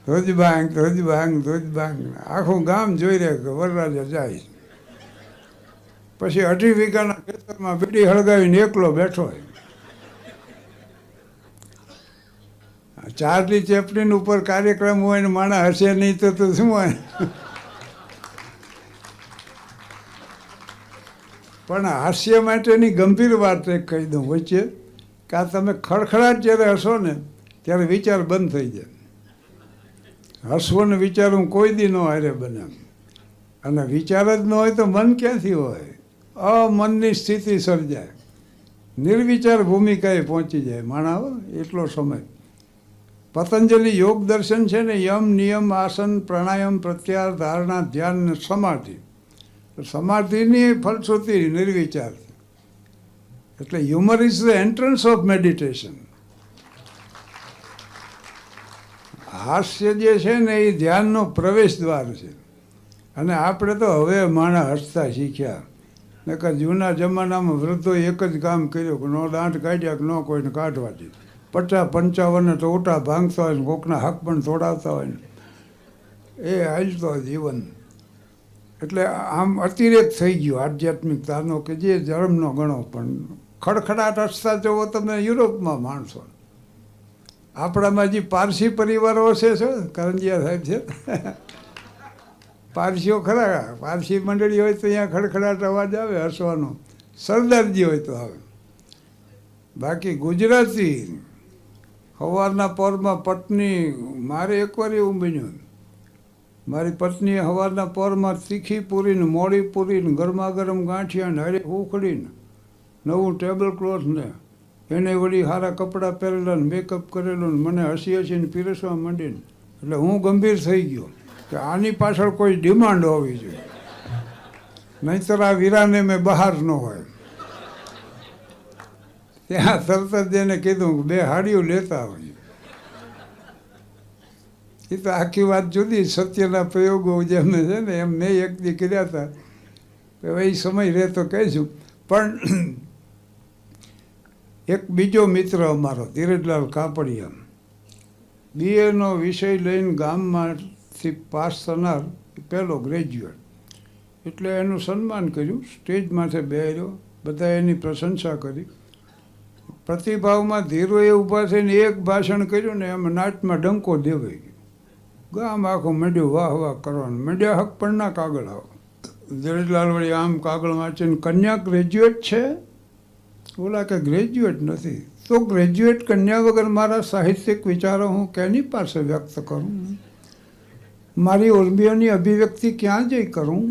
[SPEAKER 1] ધોજ ભાંગ ધોજ ભાંગ ધોજ ભાંગ. આખું ગામ જોઈ રહે કે વરરાજા જાય. પછી 2.5 વીઘાના ખેતરમાં બીડી હળગાવીને એકલો બેઠો હોય. ચાર્લી ચેપલિન ઉપર કાર્યક્રમ હોય ને માણસ હશે નહીં તો શું હોય. પણ હાસ્ય માટેની ગંભીર વાત એક કહી દઉં વચ્ચે, કે આ તમે ખડખડાટ જ્યારે હશો ને ત્યારે વિચાર બંધ થઈ જાય. હસવું ને વિચારવું કોઈ દી ન હારે બને. અને વિચાર જ ન હોય તો મન ક્યાંથી હોય? અમનની સ્થિતિ સર્જાય, નિર્વિચાર ભૂમિકાએ પહોંચી જાય માણસ. એટલો સમય પતંજલિ યોગ દર્શન છે ને, યમ નિયમ આસન પ્રાણાયામ પ્રત્યાહાર ધારણા ધ્યાન ને સમાધિ. સમાધિની ફલશ્રુતિ નિર્વિચાર. એટલે humour is the entrance of meditation. હાસ્ય જે છે ને એ ધ્યાનનો પ્રવેશ દ્વાર છે. અને આપણે તો હવે માણસ હસતા શીખ્યા. નકર જૂના જમાનામાં વૃદ્ધોએ એક જ કામ કર્યું કે નો દાંત કાઢ્યા કે ન કોઈને કાઢવા દીધું. 50-55 તો ઓટા ભાંગતા હોય ને કોકના હક પણ તોડાવતા હોય ને એ હાલતો જીવન. એટલે આમ અતિરેક થઈ ગયો આધ્યાત્મિકતાનો કે જે ધર્મનો ગણો. પણ ખડખડાટ હસતા જવો તમે યુરોપમાં માણસો. આપણામાં જે પારસી પરિવારો હશે છે, કરંજિયા સાહેબ છે, પારસીઓ ખરા. પારસી મંડળી હોય તો અહીંયા ખડખડાટ અવાજ આવે હસવાનો. સરદારજી હોય તો આવે. બાકી ગુજરાતી સવારના પરમાં પત્ની, મારે એકવાર એવું બન્યું, મારી પત્નીએ સવારના પરમાં તીખી પૂરીને, મોડી પૂરીને, ગરમા ગરમ ગાંઠિયા ને હરે ઉખડીને, નવું ટેબલ ક્લોથ ને એને વળી સારા કપડાં પહેરેલા ને મેકઅપ કરેલો ને મને હસી હસીને પીરસવા માંડીને એટલે હું ગંભીર થઈ ગયો કે આની પાછળ કોઈ ડિમાન્ડ હોવી જોઈએ, નહીંતર આ વીરાને મેં બહાર ન હોય. ત્યાં તરત જ એને કીધું કે 2 હાડીઓ લેતા હોય. એ તો આખી વાત જુદી, સત્યના પ્રયોગો જેમ છે ને એમ મેં એક દી કર્યા હતા. હવે એ સમય રહે તો કહીશું. પણ એક બીજો મિત્ર અમારો ધીરજલાલ કાપડિયા, BA વિષય લઈને ગામમાંથી પાસ થનાર પહેલો ગ્રેજ્યુએટ, એટલે એનું સન્માન કર્યું, સ્ટેજ માથે બેહ્યો, બધા એની પ્રશંસા કરી. પ્રતિભાવમાં ધીરોએ ઊભા થઈને એક ભાષણ કર્યું ને એમ નાટમાં ડંકો દેવાઈ ગયો. ગામ આખો માંડ્યું વાહ વાહ કરવાનું, માંડ્યા હક પણ ના કાગળ આવો. ધીરજલાલ વળી આમ કાગળ વાંચીને કન્યા ગ્રેજ્યુએટ છે? બોલા કે ગ્રેજ્યુએટ નથી. તો ગ્રેજ્યુએટ કન્યા વગર મારા સાહિત્યિક વિચારો હું કેની પાસે વ્યક્ત કરું? મારી ઉર્મિઓની અભિવ્યક્તિ ક્યાં જઈ કરું?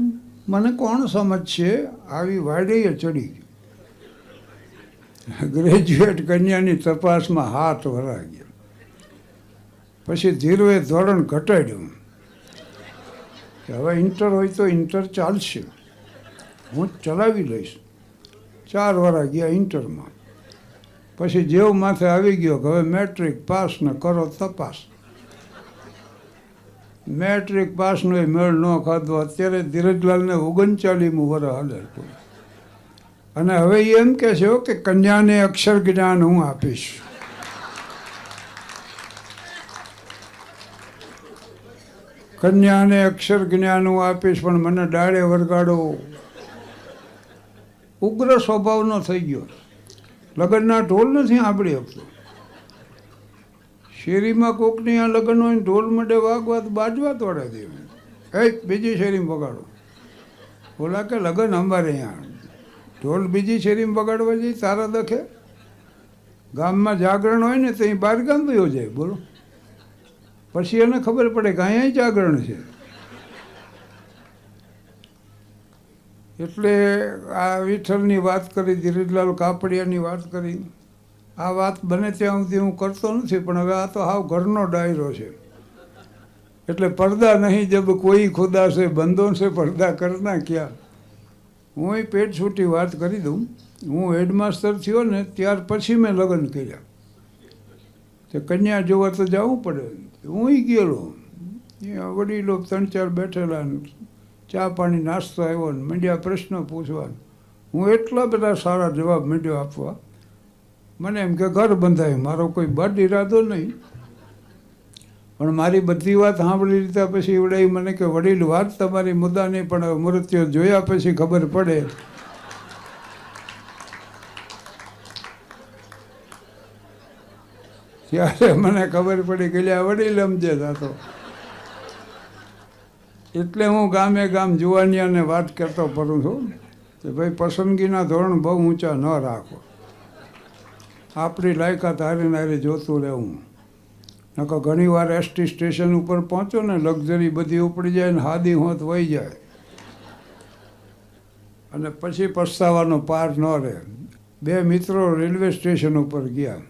[SPEAKER 1] મને કોણ સમજશે? આવી વાડીએ ચડી ગઈ. ગ્રેજ્યુએટ કન્યાની તપાસમાં હાથ વરાઈ ગયા. પછી ધીરુએ ધોરણ ઘટાડ્યું કે હવે ઇન્ટર હોય તો ઇન્ટર ચાલશે, હું ચલાવી લઈશ. 4 વર્ષ ગયા ઇન્ટરમાં. પછી જેવ માથે આવી ગયો કે હવે મેટ્રિક પાસ ને કરો તપાસ. મેટ્રિક પાસનો એ મેળ ન ખાધો. અત્યારે ધીરજલાલને 39મું વર્ષ હાલે. અને હવે એમ કહે છે કે કન્યાને અક્ષર જ્ઞાન હું આપીશ. કન્યાને અક્ષર જ્ઞાન હું આપીશ, પણ મને ડાળે વરગાડો. ઉગ્ર સ્વભાવનો થઈ ગયો. લગ્નના ઢોલ નથી સાંભળી શકતો. શેરીમાં કોકની આ લગ્ન હોય ને ઢોલ માટે વાગવા બાજવા તોડે દે. બીજી શેરીમાં વગાડો. બોલા કે લગ્ન અમારે અહીંયા, ઢોલ બીજી શેરીમાં વગાડવા જઈએ તારા દખે. ગામમાં જાગરણ હોય ને તો અહીં 12 ગામ વયો જાય. બોલો, પછી એને ખબર પડે કે અહીંયા જાગરણ છે. એટલે આ વિઠ્ઠલની વાત કરી, ધીરજલાલ કાપડિયાની વાત કરી. આ વાત બને ત્યાં સુધી હું કરતો નથી, પણ હવે આ તો હાવ ઘરનો ડાયરો છે. એટલે પડદા નહીં જબ કોઈ ખુદા છે, બંધો છે પડદા કરના ક્યાં. હું પેટ છૂટી વાત કરી દઉં. હું હેડમાસ્ટર થયો ને ત્યાર પછી મેં લગ્ન કર્યા. તે કન્યા જોવા તો જવું પડે. હું ગયેલો, વડીલો 3-4 બેઠેલા, ચા પાણી નાસ્તો આવ્યો ને મંડ્યા પ્રશ્નો પૂછવા. હું એટલા બધા સારા જવાબ મંડ્યો આપવા. મને એમ કે ઘર બંધાય, મારો કોઈ બદ ઈરાદો નહીં. પણ મારી બધી વાત સાંભળી લીધા પછી એવડે મને કે વડીલ વાત તમારી મુદ્દા નહીં, પણ મૃત્યુ જોયા પછી ખબર પડે. ત્યારે મને ખબર પડી કે આ વડીલ સમજે થતો. એટલે હું ગામે ગામ જુવાનિયાને વાત કરતો ફરું છું કે ભાઈ પસંદગીના ધોરણ બહુ ઊંચા ન રાખો. આપણી લાયકાત હારીને હારી જોતું રહેવું. નકર ઘણી વાર ST સ્ટેશન ઉપર પહોંચો ને લક્ઝરી બધી ઉપડી જાય ને હાદી હોત વહી જાય, અને પછી પસ્તાવાનો પાર ન રહે. 2 મિત્રો રેલવે સ્ટેશન ઉપર ગયા.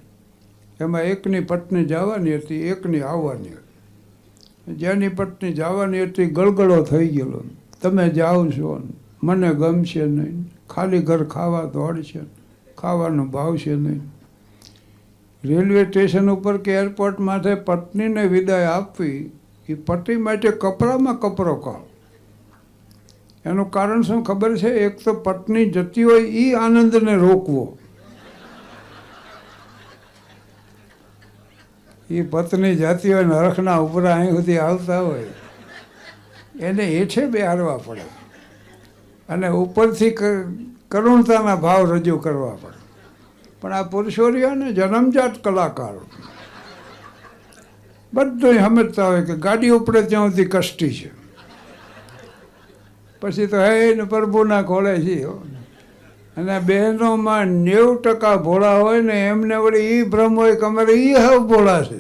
[SPEAKER 1] એમાં એકની પત્ની જવાની હતી, એકની આવવાની હતી. જેની પત્ની જવાની હતી ગળગળો થઈ ગયેલો, તમે જાઓ છો, મને ગમશે નહીં, ખાલી ઘર ખાવા દોડશે, ખાવાનો ભાવશે નહીં. રેલવે સ્ટેશન ઉપર કે એરપોર્ટ માટે પત્નીને વિદાય આપવી એ પતિ માટે કપરામાં કપરો કાળ. એનું કારણ શું ખબર છે? એક તો પત્ની જતી હોય એ આનંદને રોકવો. એ પત્ની જાતી હોય ને હરખના ઉપરા અહીં સુધી આવતા હોય એને હેઠે બેહારવા પડે, અને ઉપરથી કરુણતાના ભાવ રજૂ કરવા પડે. પણ આ પુરુષો રહ્યા ને જન્મજાત કલાકારો, બધું સમજતા હોય કે ગાડી ઉપડે ત્યાં સુધી કષ્ટી છે, પછી તો હે ને પ્રભુના ખોળે છે. અને બહેનોમાં 90% ભોળા હોય ને એમને વળી એ ભ્રમ હોય કે અમારે એ હાવ ભોળા છે.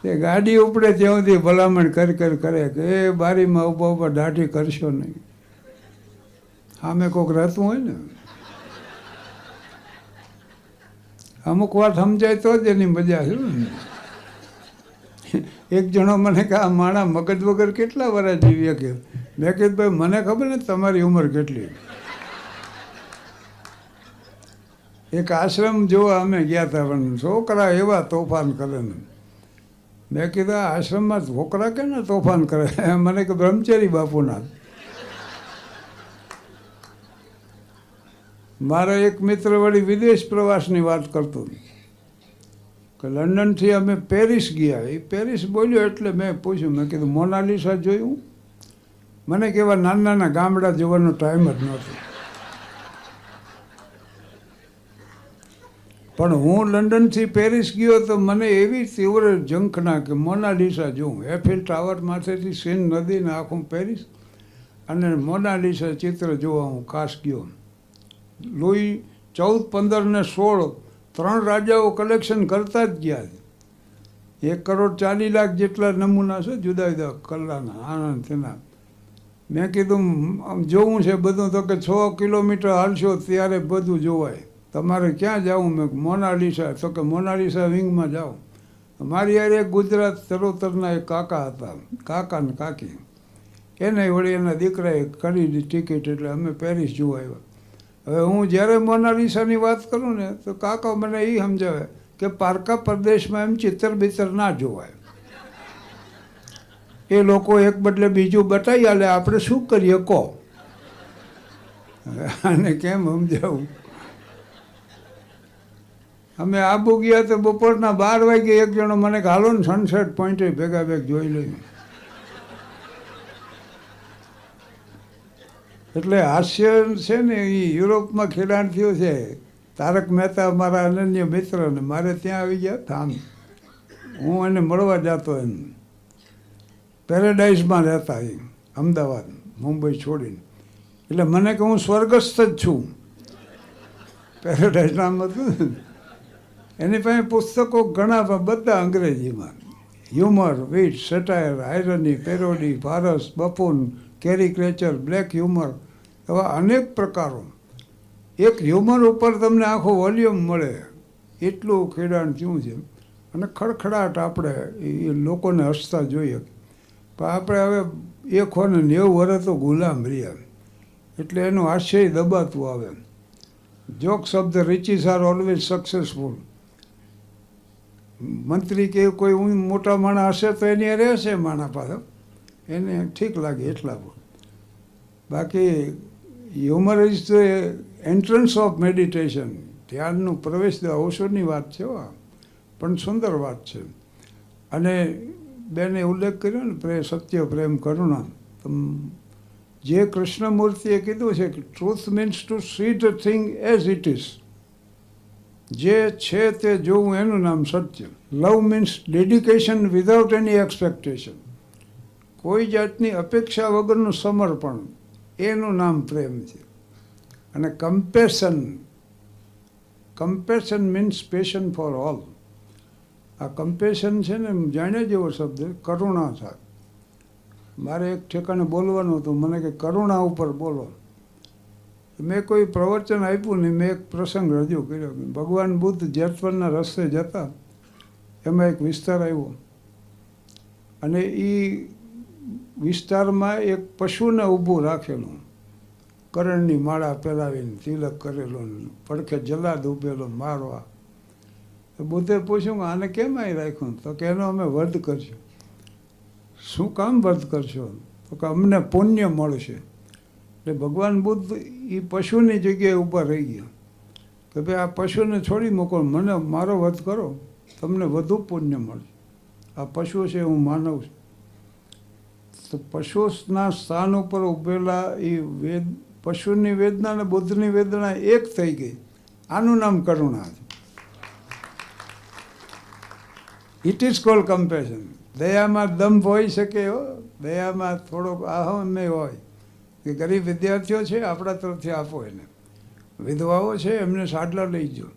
[SPEAKER 1] તે ગાડી ઉપડે ત્યાં સુધી ભલામણ કરે કે એ બારીમાં ઊભા ઊભા દાઢી કરશો નહીં. સામે કોઈક રહેતું હોય ને અમુક વાત સમજાય તો જ એની મજા છે ને. એક જણો મને કહે આ માણા મગજ વગર કેટલા વર્ષ જીવીએ કે. મેં કીધું ભાઈ મને ખબર ને તમારી ઉંમર કેટલી. એક આશ્રમ જોવા અમે ગયા હતા પણ છોકરા એવા તોફાન કરે ને. મેં કીધું આ આશ્રમમાં છોકરા કે ને તોફાન કરે. મને કે બ્રહ્મચારી બાપુના. મારા એક મિત્ર વળી વિદેશ પ્રવાસની વાત કરતો કે લંડનથી અમે પેરિસ ગયા. એ પેરિસ બોલ્યો એટલે મેં પૂછ્યું, મેં કીધું મોનાલિસા જોયું? મને કેવા નાના નાના ગામડા જોવાનો ટાઈમ જ નહોતો. પણ હું લંડનથી પેરિસ ગયો તો મને એવી તીવ્ર ઝંખના કે મોનાલિસા જોઉં. એફિલ ટાવર માથેથી સેન નદીને આખું પેરિસ અને મોનાલિસા ચિત્ર જોવા હું ખાસ ગયો. લુઈ 14, 15 ને 16 3 રાજાઓ કલેક્શન કરતા જ ગયા. 1,40,00,000 જેટલા નમૂના છે જુદા જુદા કલાના આનંદ તેના. મેં કીધું જોવું છે બધું, તો કે 6 કિલોમીટર હાલશો ત્યારે બધું જોવાય. તમારે ક્યાં જવું? મેં મોનાલિસા. તો કે મોનાલિસા વિંગમાં જાઓ. મારી યાર એક ગુજરાત ચરોતરના એક કાકા હતા, કાકા ને કાકી. એને વળી એના દીકરાએ કરી ટિકિટ એટલે અમે પેરિસ જોવા આવ્યા. હવે હું જ્યારે મોનાલિસાની વાત કરું ને તો કાકા મને એ સમજાવે કે પારકા પ્રદેશમાં એમ ચિત્ર બિત્ર ના જોવાય. એ લોકો એક બદલે બીજું બતાવી આલે, આપણે શું કરીએ કહો. આને કેમ સમજાવું? અમે આબુ ગયા તો બપોરના 12 વાગે એક જણો મને હાલો ને સનસેટ પોઈન્ટે ભેગા ભેગ જોઈ લઈએ. એટલે હાસ્ય છે ને એ યુરોપમાં ખેડાણ થયું છે. તારક મહેતા મારા અનન્ય મિત્ર ને મારે ત્યાં આવી ગયા થામ. હું એને મળવા જતો એમ. પેરેડાઇઝમાં રહેતા એ અમદાવાદ મુંબઈ છોડીને. એટલે મને કે હું સ્વર્ગસ્થ જ છું. પેરેડાઇઝ નામ હતું. એની પાસે પુસ્તકો ઘણા બધા અંગ્રેજીમાં. Humour, wit, satire, irony, parody, farce, buffoon, caricature, black humour, એવા અનેક પ્રકારો. એક હ્યુમર ઉપર તમને આખો વોલ્યુમ મળે એટલું ખેડાણ થયું છે. અને ખડખડાટ આપણે એ લોકોને હસતા જોઈએ. પણ આપણે હવે 190 વર્ષ તો ગુલામ રહ્યા એટલે એનું હાસ્ય દબાતું આવે. Jokes of the riches are always successful. મંત્રી કે કોઈ મોટા માણસ હશે તો એની રહેશે માણા પાસે, એને ઠીક લાગે એટલા. બાકી humour is the entrance of meditation. ધ્યાનનું પ્રવેશ ઔષધની વાત છે, પણ સુંદર વાત છે. અને બેને ઉલ્લેખ કર્યો ને સત્ય, પ્રેમ, કરુણા. જે કૃષ્ણમૂર્તિએ કીધું છે કે truth means to see the thing as it is. જે છે તે જોવું એનું નામ સત્ય. Love means dedication without any expectation. કોઈ જાતની અપેક્ષા વગરનું સમર્પણ, એનું નામ પ્રેમ છે. અને compassion means passion for all. આ કમ્પેશન છે ને જાણ્યા જેવો શબ્દ કરુણા થાય. મારે એક ઠેકાણે બોલવાનું હતું, મને કે કરુણા ઉપર બોલો. મેં કોઈ પ્રવચન આપ્યું નહીં, મેં એક પ્રસંગ રજૂ કર્યો. ભગવાન બુદ્ધ જેતવનના રસ્તે જતા, એમાં એક વિસ્તાર આવ્યો અને એ વિસ્તારમાં એક પશુને ઊભું રાખેલું, કરણની માળા પહેરાવીને, તિલક કરેલું, પડખે જલાદ ઊભેલો મારવા. બુદ્ધે પૂછ્યું કે આને કેમ અહીં રાખ્યું? તો કે એનો અમે વધ કરશું. શું કામ વધ કરશો? તો કે અમને પુણ્ય મળશે. એટલે ભગવાન બુદ્ધ એ પશુની જગ્યાએ ઊભા રહી ગયા કે ભાઈ આ પશુને છોડી મૂકો, મને મારો વધ કરો, તમને વધુ પુણ્ય મળશે. આ પશુ છે, હું માનવ છું. તો પશુના સ્થાન ઉપર ઊભેલા એ પશુની વેદના અને બુદ્ધની વેદના એક થઈ ગઈ. આનું નામ કરુણા છે. It is called compassion. દયામાં દંભ હોઈ શકે, દયામાં થોડોક અહમ્ય હોય કે ગરીબ વિદ્યાર્થીઓ છે આપણા તરફથી આપો, એને વિધવાઓ છે એમને સાડલા લઈ જાઓ.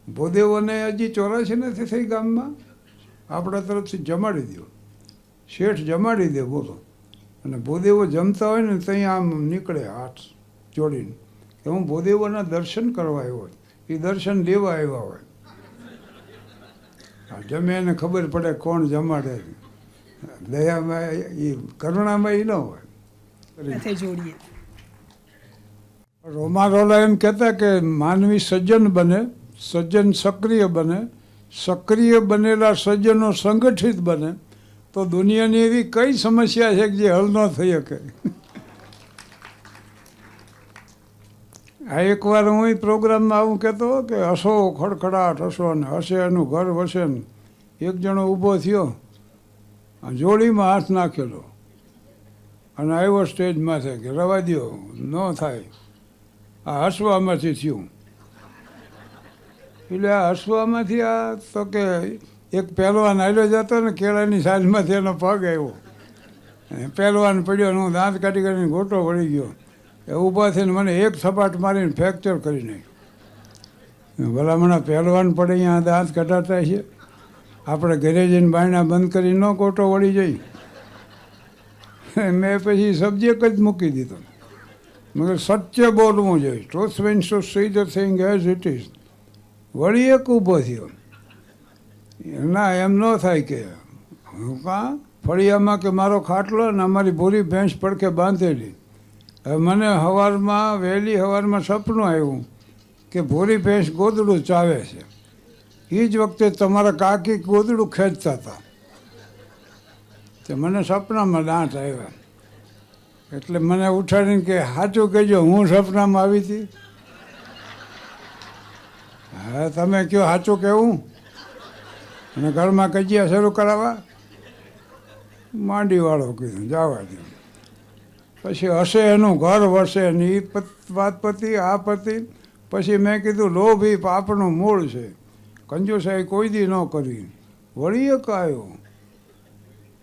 [SPEAKER 1] ભૂદેવોને હજી 84 નથી થઈ ગામમાં, આપણા તરફથી જમાડી દો. શેઠ જમાડી દે બોલો. અને ભૂદેવો જમતા હોય ને ત્યાં આમ નીકળે હાથ જોડીને કે હું ભૂદેવોના દર્શન કરવા આવ્યો. એ દર્શન દેવા આવ્યા હોય. જમે એને ખબર પડે કોણ જમાડે. દયામાં એ કરુણામાં એ ન હોય.
[SPEAKER 2] જોડીએ
[SPEAKER 1] રોમારોલા એમ કહેતા કે માનવી સજ્જન બને, સજ્જન સક્રિય બને, સક્રિય બનેલા સજ્જનો સંગઠિત બને તો દુનિયાની એવી કઈ સમસ્યા છે કે જે હલ ન થઈ શકે. આ એકવાર હું પ્રોગ્રામમાં આવું કહેતો કે હસો ખડખડાટ હસો ને હસે એનું ઘર વસે ને એક જણો ઊભો થયો, જોડીમાં હાથ નાખેલો અને આવ્યો સ્ટેજમાં કે રવા દ્યો, ન થાય, આ હસવામાંથી થયું. એટલે આ હસવામાંથી આ તો કે એક પહેલવાન હાલ્યો જતો ને કેળાની સાઈડમાંથી એનો પગ આવ્યો, પહેલવાન પડ્યો ને હું દાંત કાઢી કાઢીને ગોટો વળી ગયો. એ ઊભા થઈને મને એક સપાટ મારીને ફ્રેક્ચર કરી નાખ્યું. ભલામણા પહેલવાન પડે અહીંયા દાંત કઢાતા છે, આપણે ઘરે જઈને બાયણા બંધ કરી ન ગોટો વળી જઈ. મેં પછી સબ્જેક્ટ જ મૂકી દીધો. મગર સત્ય બોલવું જોઈએ. Truth means to see the thing as it is. વળી એક ઊભો થયો, ના એમ ન થાય કે હું કાં ફળિયામાં કે મારો ખાટલો ને અમારી ભૂરી ભેંસ પડખે બાંધેલી. હવે મને સવારમાં વહેલી સવારમાં સપનું આવ્યું કે ભૂરી ભેંસ ગોદડું ચાવે છે. એ જ વખતે તમારા કાકી ગોદડું ખેંચતા હતા. તે મને સપનામાં દાંત આવ્યા. એટલે મને ઉઠાડીને કે સાચું કહેજો, હું સપનામાં આવી હતી. હા તમે કહો સાચું કહેવું. અને ઘરમાં કજિયા શરૂ કરાવવા માંડીવાળો કીધું જવા દે. પછી હશે એનું ઘર વસે ને એ વાત પતિ આ પતિ. પછી મેં કીધું લોભ એ પાપનું મૂળ છે, કંજુસાઈ કોઈ દી ન કરવી. વળી એક આવ્યો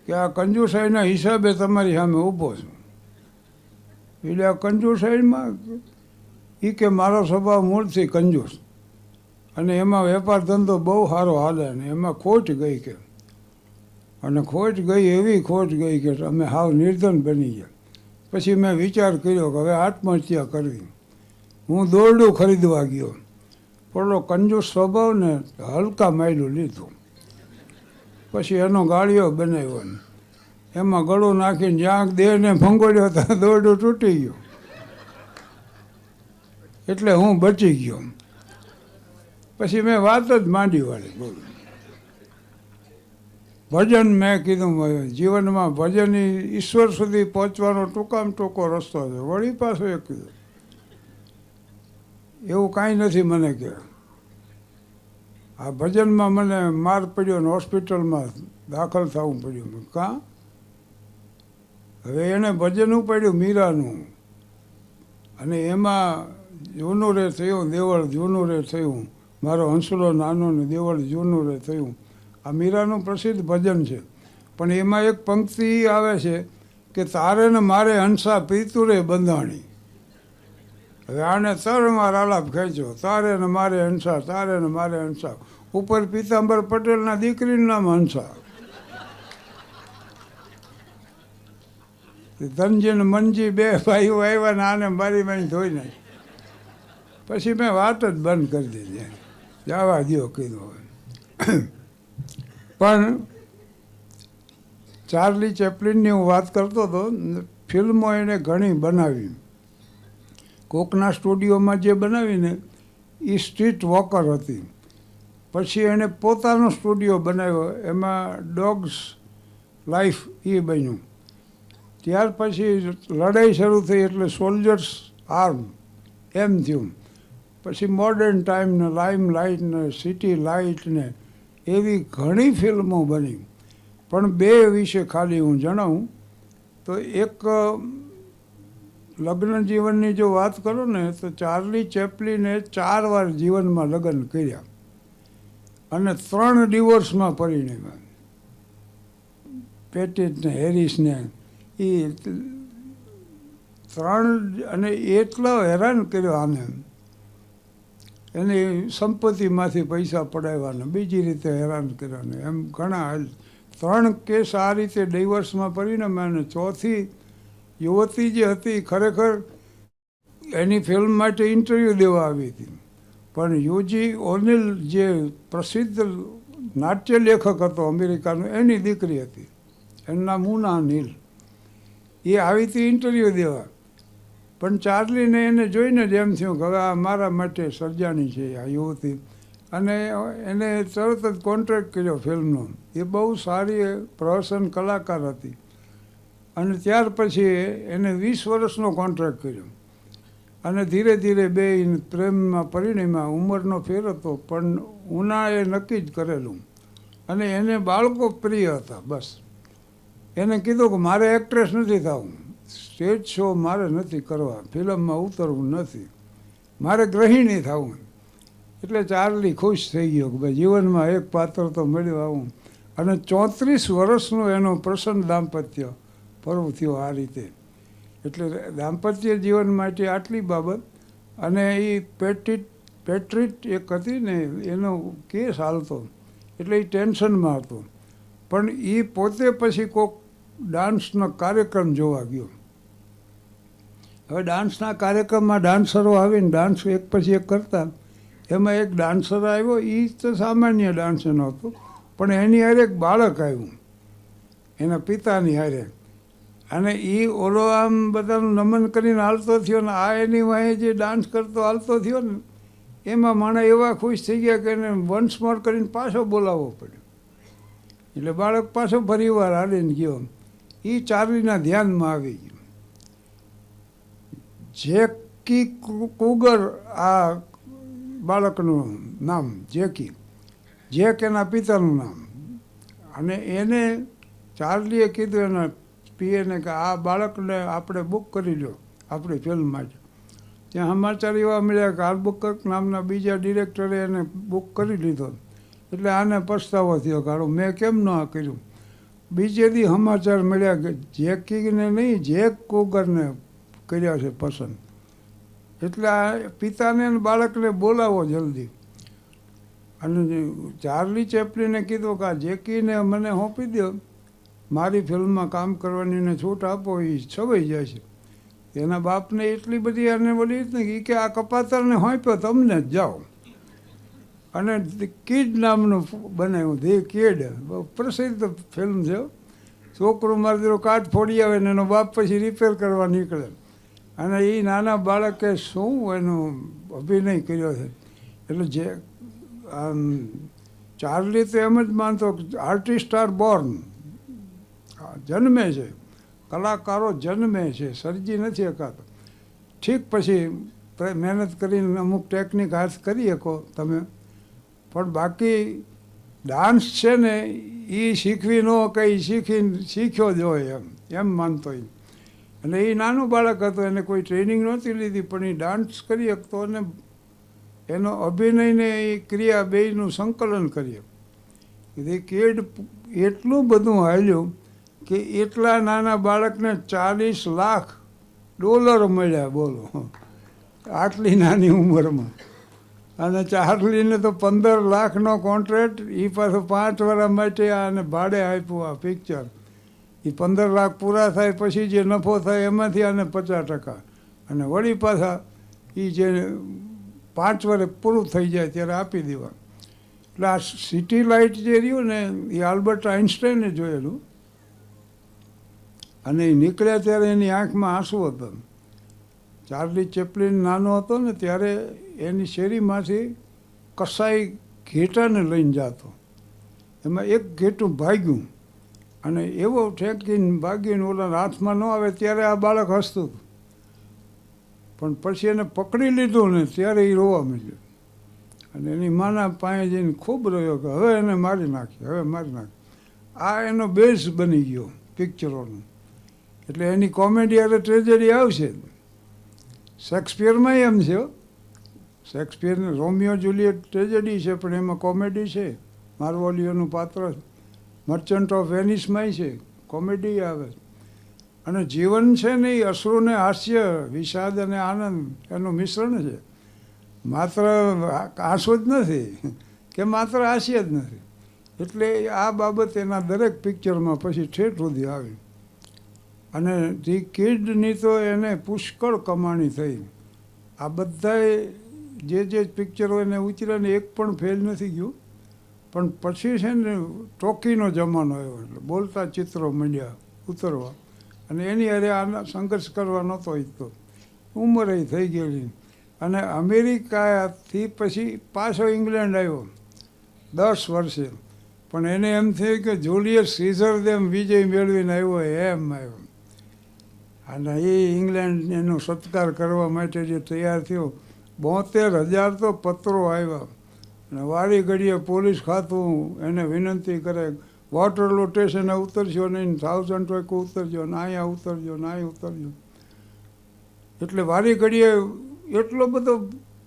[SPEAKER 1] કે આ કંજુસાઈના હિસાબે તમારી સામે ઊભો છું. એટલે આ કંજુસાઈમાં એ કે મારો સ્વભાવ મૂળથી કંજૂસ અને એમાં વેપાર ધંધો બહુ સારો હાલે ને એમાં ખોટ ગઈ કે, અને ખોટ ગઈ એવી ખોટ ગઈ કે અમે હાવ નિર્ધન બની ગયા. પછી મેં વિચાર કર્યો કે હવે આત્મહત્યા કરવી. હું દોરડું ખરીદવા ગયો, પેલો કંજૂસ સ્વભાવને હલકા માયલું લીધું. પછી એનો ગાળિયો બનાવ્યો ને એમાં ગળું નાખીને જ્યાં દેહને ભંગોળ્યો ત્યાં દોરડું તૂટી ગયું. એટલે હું બચી ગયો. પછી મેં વાત જ માંડી વાળી બોલું. ભજન મેં કીધું જીવનમાં ભજન ઈશ્વર સુધી પહોંચવાનો ટૂંકામાં ટૂંકો રસ્તો છે. વળી પાછું એક કીધું એવું કાંઈ નથી મને કે આ ભજનમાં મને માર પડ્યો ને હોસ્પિટલમાં દાખલ થવું પડ્યું. કાં હવે એણે ભજન ઉપાડ્યું મીરાનું અને એમાં જૂનું રે થયું દેવળ જૂનું રે થયું, મારો હંસલો નાનો ને દેવળ જૂનું રે થયું. આ મીરાનું પ્રસિદ્ધ ભજન છે. પણ એમાં એક પંક્તિ આવે છે કે તારે ને મારે હંસા પીતુરે બંધાણી. હવે આને તરમાં આલાપ ખેંચ્યો, તારે ને મારે હંસા, તારે ને મારે હંસા. ઉપર પીતાંબર પટેલના દીકરીનું નામ હંસા. ધનજી ને મનજી બે ભાઈઓ આવ્યા ને આને મારી મારી ધોઈ નાખી. પછી મેં વાત જ બંધ કરી દીધી, જવા દો કીધું. પણ ચાર્લી ચેપ્લિનની હું વાત કરતો હતો. ફિલ્મો એણે ઘણી બનાવી. કોકના સ્ટુડિયોમાં જે બનાવીને એ સ્ટ્રીટ વોકર હતી. પછી એણે પોતાનો સ્ટુડિયો બનાવ્યો, એમાં ડોગ્સ લાઈફ એ બન્યું. ત્યાર પછી લડાઈ શરૂ થઈ એટલે સોલ્જર્સ આર્મ એમ થયું. પછી મોડર્ન ટાઈમ ને લાઇમ લાઇટ ને સિટી લાઇટ ને એવી ઘણી ફિલ્મો બની. પણ બે વિશે ખાલી હું જણાવું તો એક લગ્ન જીવનની જો વાત કરો ને તો ચાર્લી ચેપ્લિને 4 વાર જીવનમાં લગ્ન કર્યા અને 3 ડિવોર્સમાં પરિણમ્યા. પેટિટ ને હેરિસ ને એ 3 અને એટલો હેરાન કર્યો આને. એની સંપત્તિમાંથી પૈસા પડાવવાના, બીજી રીતે હેરાન કરવાને, એમ ઘણા 3 કેસ આ રીતે ડિવોર્સમાં પરિણમ્યા. અને ચોથી યુવતી જે હતી ખરેખર એની ફિલ્મ માટે ઇન્ટરવ્યૂ દેવા આવી હતી. પણ યુજી ઓનિલ જે પ્રસિદ્ધ નાટ્ય લેખક હતો અમેરિકાનો, એની દીકરી હતી, એનું નામ મુના નીલ. એ આવી હતી ઇન્ટરવ્યૂ દેવા, પણ ચાર્લીને એને જોઈને જ એમ થયું કે હવે આ મારા માટે સર્જાણી છે આ યુવતી, અને એને તરત જ કોન્ટ્રાક્ટ કર્યો ફિલ્મનો. એ બહુ સારી પ્રહસન કલાકાર હતી, અને ત્યાર પછી એને 20 વર્ષનો કોન્ટ્રાક્ટ કર્યો, અને ધીરે ધીરે બે પ્રેમમાં પરિણમ્યા. ઉંમરનો ફેર હતો, પણ ઉનાએ નક્કી જ કરેલું, અને એને બાળકો પ્રિય હતા. બસ એને કીધું કે મારે એક્ટ્રેસ નથી થવું, સ્ટેજ શો મારે નથી કરવા, ફિલ્મમાં ઉતરવું નથી, મારે ગૃહિણી થવું. એટલે ચાર્લી ખુશ થઈ ગયો કે ભાઈ જીવનમાં એક પાત્ર તો મળ્યું આવું. અને 34 વર્ષનું એનો પ્રસન્ન દાંપત્ય પર્વ થયો આ રીતે. એટલે દાંપત્ય જીવન માટે આટલી બાબત. અને એ પેટ્રીટ એક હતી ને, એનો કેસ હાલતો, એટલે એ ટેન્શનમાં હતો. પણ એ પોતે પછી કોઈક ડાન્સનો કાર્યક્રમ જોવા ગયો. હવે ડાન્સના કાર્યક્રમમાં ડાન્સરો આવીને ડાન્સ એક પછી એક કરતા, એમાં એક ડાન્સર આવ્યો. એ તો સામાન્ય ડાન્સર નહોતો, પણ એની હારે એક બાળક આવ્યું એના પિતાની હારે, અને એ ઓલો આમ બધાનું નમન કરીને હાલતો થયો ને આ એની વાંહે જે ડાન્સ કરતો હાલતો થયો ને, એમાં માણસ એવા ખુશ થઈ ગયા કે એને વન્સ મોર કરીને પાછો બોલાવવો પડ્યો. એટલે બાળક પાછો ફરીવાર હાલીને ગયો. એ ચાર્લીના ધ્યાનમાં આવી ગયું. જેકી કુગર આ બાળકનું નામ, જેક એના પિતાનું નામ. અને એને ચાર્લીએ કીધું એના પીએને કે આ બાળકને આપણે બુક કરી લો આપણી ફિલ્મ માટે. ત્યાં સમાચાર એવા મળ્યા કે આલ્બુકર્ક નામના બીજા ડિરેક્ટરે એને બુક કરી લીધો. એટલે આને પછતાવો થયો કે મેં કેમ ન આ કર્યું. બીજે દી સમાચાર મળ્યા કે જેકીને નહીં, જેક કુગરને કર્યા છે પસંદ. એટલે આ પિતાને અને બાળકને બોલાવો જલ્દી. અને ચાર્લી ચેપલીને કીધું કે આ જેકીને મને સોંપી દો, મારી ફિલ્મમાં કામ કરવાની એને છૂટ આપો, એ છવાઈ જાય છે. એના બાપને એટલી બધી આને બોલી ને કે આ કપાતરને સોંપ્યો તમને જ જાઓ. અને કિડ નામનું બનાવ્યું, ધી કિડ, બહુ પ્રસિદ્ધ ફિલ્મ છે. છોકરું મારી કાચ ફોડી આવે ને એનો બાપ પછી રિપેર કરવા નીકળે, અને એ નાના બાળકે શું એનું અભિનય કર્યો છે. એટલે જે ચાર્લી તો એમ જ માનતો આર્ટિસ્ટ આર બોર્ન, જન્મે છે, કલાકારો જન્મે છે, સર્જી નથી શકાતો. ઠીક પછી મહેનત કરીને અમુક ટેકનિક હાથ કરી શકો તમે, પણ બાકી ડાન્સ છે ને એ શીખવી ન કંઈ શીખ્યો જ હોય એમ માનતો એ. અને એ નાનું બાળક હતો, એને કોઈ ટ્રેનિંગ નહોતી લીધી, પણ એ ડાન્સ કરી શકતો અને એનો અભિનયને એ ક્રિયા બેયનું સંકલન કરીએ. એ કેડ એટલું બધું હાલ્યું કે એટલા નાના બાળકને $40 લાખ મળ્યા, બોલો, આટલી નાની ઉંમરમાં. અને ચાર્લીને તો 15 લાખનો કોન્ટ્રાક્ટ, એ પાછો 5 વર્ષ માટે આને ભાડે આપ્યું આ પિક્ચર. એ 15 લાખ પૂરા થાય પછી જે નફો થાય એમાંથી આને 50%, અને વળી પાછા એ જે 5 વર્ષ પૂરું થઈ જાય ત્યારે આપી દેવા. એટલે આ સિટી લાઇટ જે રહ્યું ને એ આલ્બર્ટ આઇન્સ્ટાઈને જોયેલું, અને એ નીકળ્યા ત્યારે એની આંખમાં આંસુ હતા. ચાર્લી ચેપલિન નાનો હતો ને ત્યારે એની શેરીમાંથી કસાઈ ઘેટાને લઈને જતો, એમાં એક ઘેટું ભાગ્યું, અને એવો ઠેકીને ભાગીને ઓલા હાથમાં ન આવે ત્યારે આ બાળક હસતું હતું. પણ પછી એને પકડી લીધું ને ત્યારે એ રોવા માંડ્યો, અને એની માના પાસે જઈને ખૂબ રહ્યો કે હવે એને મારી નાખી, હવે મારી નાખી. આ એનો બેઝ બની ગયો પિક્ચરોનો. એટલે એની કોમેડી અરે ટ્રેજેડી આવશે. શેક્સપિયરમાં એમ છે, શેક્સપિયરને રોમિયો જુલિયટ ટ્રેજેડી છે, પણ એમાં કોમેડી છે. માર્વોલિયોનું પાત્ર મર્ચન્ટ ઓફ વેનિસમાંય છે, કોમેડી આવે. અને જીવન છે ને એ અશ્રુ ને હાસ્ય, વિષાદ અને આનંદ એનું મિશ્રણ છે. માત્ર આંસુ જ નથી કે માત્ર હાસ્ય જ નથી. એટલે આ બાબત એના દરેક પિક્ચરમાં પછી ઠેઠ સુધી આવી. અને ધી કિડની તો એને પુષ્કળ કમાણી થઈ. આ બધાએ જે પિક્ચરો એને ઉતર્યા ને એક પણ ફેલ નથી ગયું. પણ પછી છે ને ટોકીનો જમાનો આવ્યો એટલે બોલતા ચિત્રો માંડ્યા ઉતરવા અને એની હારે આના સંઘર્ષ કરવા નહોતો ઈચ્છતો. ઉંમરે થઈ ગયેલી અને અમેરિકાથી પછી પાછો ઇંગ્લેન્ડ આવ્યો 10 વર્ષે. પણ એને એમ થયું કે જુલિયસ સીઝર જેમ વિજય મેળવીને આવ્યો એમ આવ્યો. અને એ ઇંગ્લેન્ડ એનો સત્કાર કરવા માટે જે તૈયાર થયો 72,000 તો પત્રો આવ્યા. અને વારી ઘડીએ પોલીસ ખાતું એને વિનંતી કરે વોટરલૂ સ્ટેશને ઉતરજો નહીં, 1000 ટોક ઉતરજો ને અહીંયા ઉતરજો ને અહીં ઉતરજો. એટલે વારી ઘડીએ એટલો બધો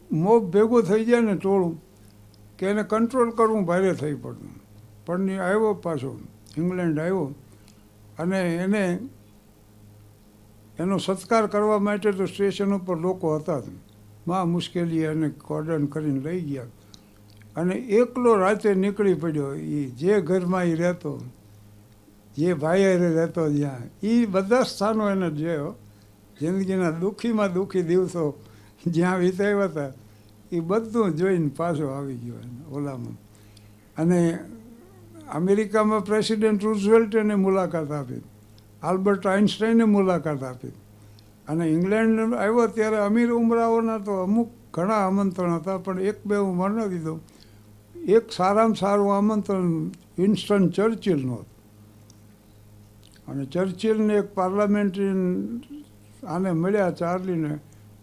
[SPEAKER 1] મોબ ભેગો થઈ જાય ને ટોળું કે એને કંટ્રોલ કરવું ભારે થઈ પડતું. પણ એ આવ્યો પાછો ઇંગ્લેન્ડ આવ્યો અને એને એનો સત્કાર કરવા માટે તો સ્ટેશન ઉપર લોકો હતા જ. માં મુશ્કેલી એને કોર્ડન કરીને લઈ ગયા અને એકલો રાતે નીકળી પડ્યો. એ જે ઘરમાં એ રહેતો, જે ભાઈ હારે રહેતો, જ્યાં એ બધા સ્થાનો એને જોયો. જિંદગીના દુઃખીમાં દુઃખી દિવસો જ્યાં વિતાવ્યા હતા એ બધું જોઈને પાછો આવી ગયો એને ઓલામાં. અને અમેરિકામાં પ્રેસિડેન્ટ રૂઝવેલ્ટ એને મુલાકાત આપી, આલ્બર્ટ આઇન્સ્ટાઈને મુલાકાત આપી. અને ઇંગ્લેન્ડ આવ્યો ત્યારે અમીર ઉમરાઓના તો અમુક ઘણા આમંત્રણ હતા, પણ એક બે હું વર્ણવી દઉં. એક સારામાં સારું આમંત્રણ વિન્સ્ટન ચર્ચિલનું હતું. અને ચર્ચિલને એક પાર્લામેન્ટરી આને મળ્યા ચાર્લીને,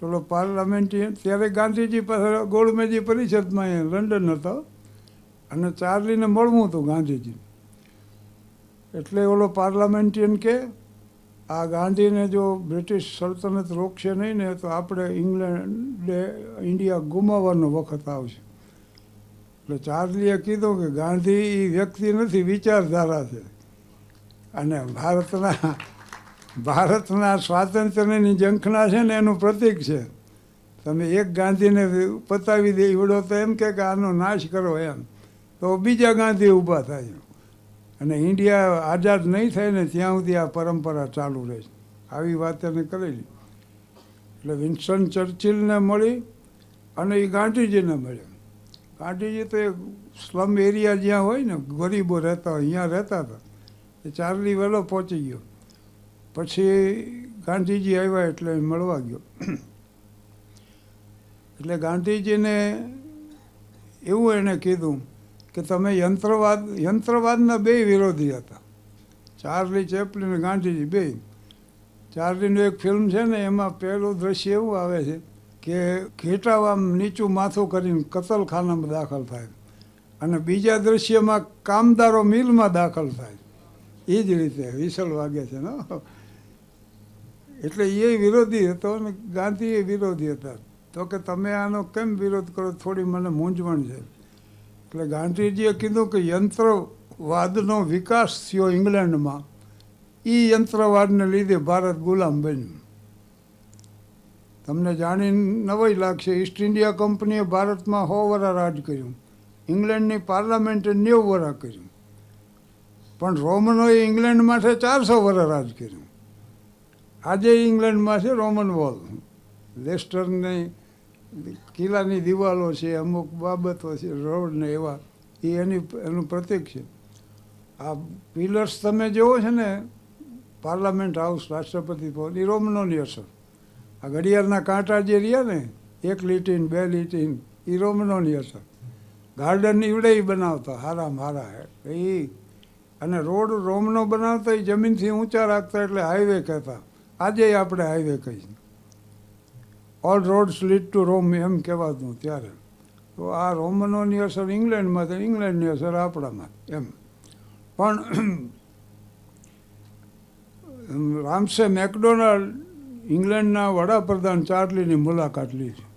[SPEAKER 1] પેલો પાર્લામેન્ટરી ત્યારે ગાંધીજી પાસે ગોળમેજી પરિષદમાં એ લંડન હતો અને ચાર્લીને મળવું હતું ગાંધીજી. એટલે ઓલો પાર્લામેન્ટિયન કે આ ગાંધીને જો બ્રિટિશ સલ્તનત રોકશે નહીં ને તો આપણે ઇંગ્લેન્ડે ઇન્ડિયા ગુમાવવાનો વખત આવશે. એટલે ચાર્લીએ કીધું કે ગાંધી એ વ્યક્તિ નથી, વિચારધારા છે અને ભારતના સ્વાતંત્ર્યની ઝંખના છે ને એનું પ્રતીક છે. તમે એક ગાંધીને પતાવી દે એવડો તો એમ કે આનો નાશ કરો એમ, તો બીજા ગાંધી ઊભા થાય અને ઇન્ડિયા આઝાદ નહીં થાય ને ત્યાં સુધી આ પરંપરા ચાલુ રહે. આવી વાત એને કરેલી. એટલે વિન્સ્ટન ચર્ચિલને મળી અને એ ગાંધીજીને મળ્યો. ગાંધીજી તો એક સ્લમ એરિયા જ્યાં હોય ને ગરીબો રહેતા હોય અહીંયા રહેતા હતા. એ ચાર્લી વહેલો પહોંચી ગયો. પછી ગાંધીજી આવ્યા એટલે મળવા ગયો. એટલે ગાંધીજીને એવું એણે કીધું કે તમે યંત્રવાદના બે વિરોધી હતા, ચાર્લી ચેપ્લિન અને ગાંધીજી બે. ચાર્લીનું એક ફિલ્મ છે ને એમાં પહેલું દ્રશ્ય એવું આવે છે કે ઘેટાવામ નીચું માથું કરીને કતલખાનામાં દાખલ થાય અને બીજા દ્રશ્યમાં કામદારો મિલમાં દાખલ થાય. એ જ રીતે વિસલ વાગે છે ને. એટલે એ વિરોધી હતો અને ગાંધી એ વિરોધી હતા. તો કે તમે આનો કેમ વિરોધ કરો, થોડી મને મૂંઝવણ છે. એટલે ગાંધીજીએ કીધું કે યંત્રવાદનો વિકાસ થયો ઇંગ્લેન્ડમાં, એ યંત્રવાદને લીધે ભારત ગુલામ બન્યું. તમને જાણીને નવાઈ લાગશે, ઈસ્ટ ઇન્ડિયા કંપનીએ ભારતમાં 100 વર્ષ રાજ કર્યું, ઇંગ્લેન્ડની પાર્લામેન્ટે 90 વર્ષ કર્યું, પણ રોમનોએ ઇંગ્લેન્ડ માટે 400 વર્ષ રાજ કર્યું. આજે ઇંગ્લેન્ડમાં છે રોમન વોલ, લેસ્ટરની કિલ્લાની દિવાલો છે, અમુક બાબતો છે, રોડને એવા, એ એનું પ્રતીક છે. આ પિલર્સ તમે જોવો છે ને પાર્લામેન્ટ હાઉસ, રાષ્ટ્રપતિ ભવન, એ રોમનોની અસર. આ ઘડિયાળના કાંટા જે રહ્યા ને 1 લીટીન 2 લીટીન, એ રોમનોની અસર. ગાર્ડન ઈવડે બનાવતા હારામાં હારા એ, અને રોડ રોમનો બનાવતા એ જમીનથી ઊંચા રાખતા એટલે હાઈવે કહેતા. આજે આપણે હાઈવે કહીએ, ઓલ રોડ્સ લીડ ટુ રોમ એમ કહેવાતું ત્યારે. તો આ રોમનોની અસર ઇંગ્લેન્ડમાં છે, ઇંગ્લેન્ડની અસર આપણામાં એમ. પણ રામસે મેકડોનાલ્ડ ઇંગ્લેન્ડના વડાપ્રધાન ચાર્લીની મુલાકાત લીધી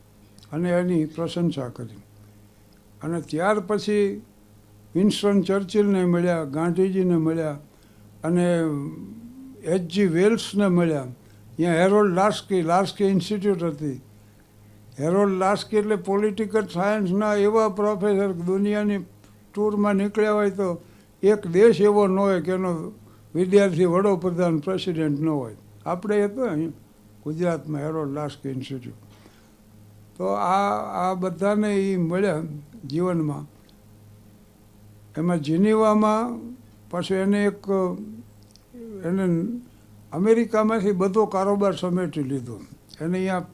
[SPEAKER 1] અને એની પ્રશંસા કરી. અને ત્યાર પછી વિન્સ્ટન ચર્ચિલને મળ્યા, ગાંધીજીને મળ્યા અને H.G. વેલ્સને મળ્યા. ત્યાં હેરોલ્ડ લાસ્કી ઇન્સ્ટિટ્યૂટ હતી. હેરોલ્ડ લાસ્કી એટલે પોલિટિકલ સાયન્સના એવા પ્રોફેસર, દુનિયાની ટૂરમાં નીકળ્યા હોય તો એક દેશ એવો ન હોય કે એનો વિદ્યાર્થી વડોપ્રધાન પ્રેસિડેન્ટ ન હોય. આપણે હતો અહીં ગુજરાતમાં હેરોલ્ડ લાસ્કી ઇન્સ્ટિટ્યૂટ. તો આ બધાને એ મળ્યા જીવનમાં. એમાં જીનીવામાં પાછું એને અમેરિકામાંથી બધો કારોબાર સમેટી લીધો. એને અહીંયા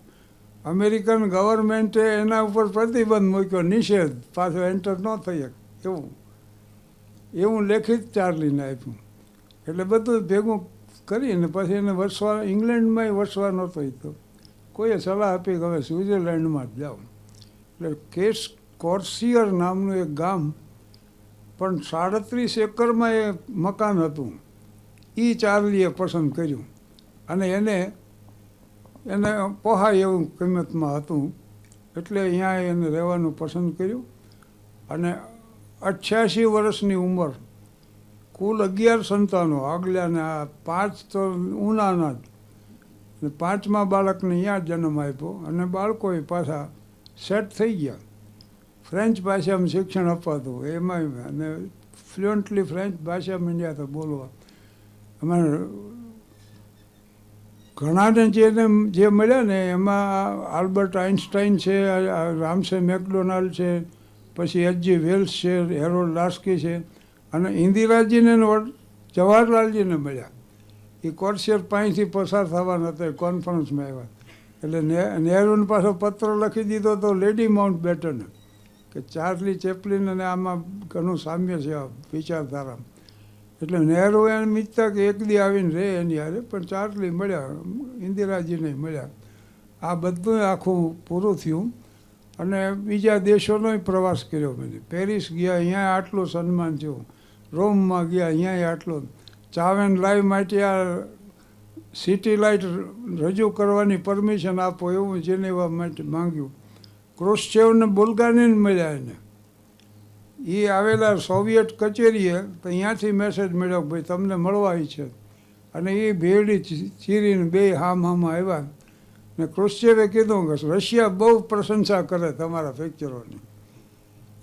[SPEAKER 1] અમેરિકન ગવર્મેન્ટે એના ઉપર પ્રતિબંધ મૂક્યો, નિષેધ, પાછો એન્ટર ન થઈ શકે એવું લેખિત ચાર્લીને આપ્યું. એટલે બધું ભેગું કરીને પછી એને વસવા ઇંગ્લેન્ડમાંય વસવા નહોતો તો કોઈએ સલાહ આપી કે હવે સ્વિટ્ઝરલેન્ડમાં જ જાઓ. એટલે કોર્સિયર નામનું એક ગામ, પણ 37 એકરમાં એ મકાન હતું, એ ચાર્લીએ પસંદ કર્યું અને એને પોહાય એવું કિંમતમાં હતું એટલે અહીંયા એને રહેવાનું પસંદ કર્યું. અને 88 વર્ષની ઉંમર, કુલ 11 સંતાનો, આગલાને આ 5 તો ઉનાના જ, અને 5મા બાળકને અહીંયા જન્મ આપ્યો. અને બાળકોએ પાછા સેટ થઈ ગયા. ફ્રેન્ચ ભાષામાં શિક્ષણ અપાતું એમાં, અને ફ્લુઅન્ટલી ફ્રેન્ચ ભાષા માંડ્યા હતા બોલવા. અમારે ઘણાને જે મળ્યા ને એમાં આલ્બર્ટ આઇન્સ્ટાઈન છે, રામસે મેકડોનાલ્ડ છે, પછી H.G. વેલ્સ છે, હેરોલ્ડ લાસ્કી છે, અને ઇન્દિરાજીને જવાહરલાલજીને મળ્યા. એ કોર્સિયર પાસેથી પસાર થવાના હતા, કોન્ફરન્સમાં આવ્યા. એટલે નહેરુને પાછો પત્ર લખી દીધો તો લેડી માઉન્ટ બેટને કે ચાર્લી ચેપ્લિન અને આમાં ઘણું સામ્ય છે વિચારધારામાં. એટલે નહેરુ એમ ઈચ્છતા કે એક દી આવીને રહે એની હારે, પણ ચાર્લી મળ્યા, ઇન્દિરાજીને મળ્યા. આ બધું આખું પૂરું થયું. અને બીજા દેશોનો પ્રવાસ કર્યો મેં. પેરિસ ગયા, અહીંયા આટલું સન્માન થયું. રોમમાં ગયા, અહીંયા આટલું. ચાવેન લાઈવ માટે આ સિટી લાઇટ રજૂ કરવાની પરમિશન આપો એવું જેનેવા માટે માંગ્યું. ક્રુશ્ચેવને બુલ્ગારીને મળ્યા એને. એ આવેલા સોવિયત કચેરીએ તો અહીંયાથી મેસેજ મળ્યો કે ભાઈ તમને મળવા છે. અને એ ભેડી ચીરીને બે હામાં આવ્યા. ને ક્રુશ્ચેવે કીધું કે રશિયા બહુ પ્રશંસા કરે તમારા પિક્ચરોની.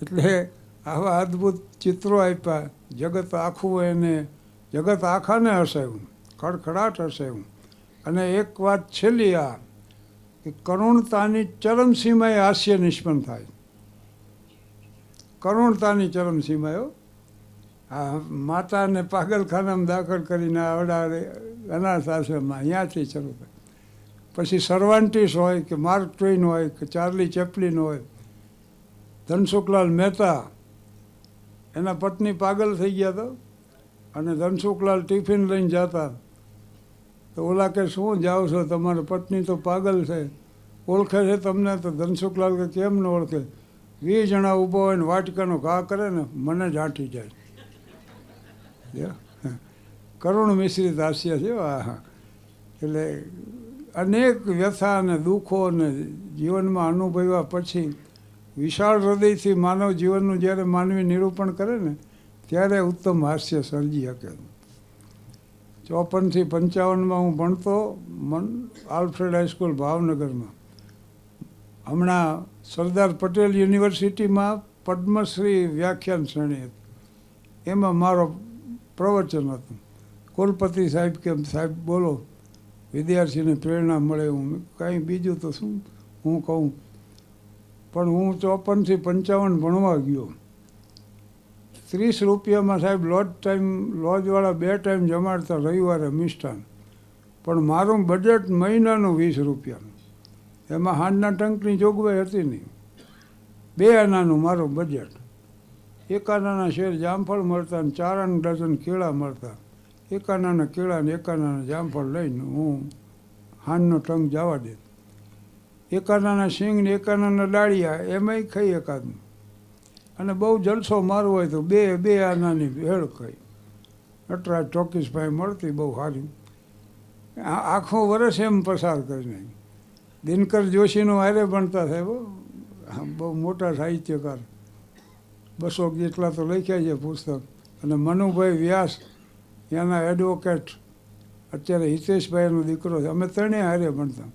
[SPEAKER 1] એટલે આવા અદ્ભુત ચિત્રો આપ્યા. જગત આખું એને જગત આખાને હસાવ્યું, ખડખડાટ હસાવ્યું. અને એક વાત છેલ્લી આ કે કરુણતાની ચરમસીમાએ હાસ્ય નિષ્પન્ન થાય. કરુણતાની ચરમસીમાઓ આ માતાને પાગલખાનામાં દાખલ કરીને આવડા અનાથ આશ્રમમાં અહીંયાથી શરૂ થાય. પછી સર્વાન્ટીસ હોય કે માર્ક ટ્વેઇન હોય કે ચાર્લી ચેપ્લિન હોય, ધનસુખલાલ મહેતા, એના પત્ની પાગલ થઈ ગયા હતા અને ધનસુખલાલ ટિફિન લઈને જતા તો ઓલા કે શું જાઓ છો, તમારી પત્ની તો પાગલ છે, ઓળખે છે તમને? તો ધનસુખલાલ કે કેમ ન ઓળખે? 20 જણા ઊભા હોય ને વાટકાનો ઘા કરે ને મને જ આંટી જાય. કરુણ મિશ્રિત હાસ્ય છે. એટલે અનેક વ્યથા અને દુઃખો અને જીવનમાં અનુભવ્યા પછી વિશાળ હૃદયથી માનવ જીવનનું જ્યારે માનવી નિરૂપણ કરે ને ત્યારે ઉત્તમ હાસ્ય સર્જી શકે. 54 થી 55 હું ભણતો આલ્ફ્રેડ હાઈસ્કૂલ ભાવનગરમાં. હમણાં સરદાર પટેલ યુનિવર્સિટીમાં પદ્મશ્રી વ્યાખ્યાન શ્રેણી હતી, એમાં મારો પ્રવચન હતું. કુલપતિ સાહેબ કે સાહેબ બોલો, વિદ્યાર્થીને પ્રેરણા મળે. હું કાંઈ બીજું તો શું હું કહું, પણ હું 54 થી 55 ભણવા ગયો. 30 રૂપિયામાં સાહેબ લોજવાળા 2 ટાઈમ જમાડતા રવિવારે મિષ્ટાન. પણ મારું બજેટ મહિનાનું 20 રૂપિયાનું. એમાં હાંડના ટંકની જોગવાઈ હતી નહીં. 2 આનાનું મારું બજેટ. 1 આનાના શેર જામફળ મળતા ને 4 આના ડઝન કેળા મળતા. 1 આનાના કેળા ને 1 આનાના જામફળ લઈને હું હાંડનો ટંક જવા દે. 1 આનાના શીંગ ને 1 આનાના ડાળિયા એમાંય ખાઈ એકાદું. અને બહુ જલસો મારવો હોય તો 2 આનાની ભેળ ખાઈ. નટરાજ ટોકીસ ભાઈ મળતી બહુ સારી. આખું વર્ષ એમ પસાર કરી નાખ્યું. દિનકર જોશીનું હારે ભણતા સાહેબ, બહુ મોટા સાહિત્યકાર, 200 જેટલા તો લખ્યા છે પુસ્તક. અને મનુભાઈ વ્યાસ એના એડવોકેટ, અત્યારે હિતેશભાઈનો દીકરો છે. અમે 3 હારે ભણતા.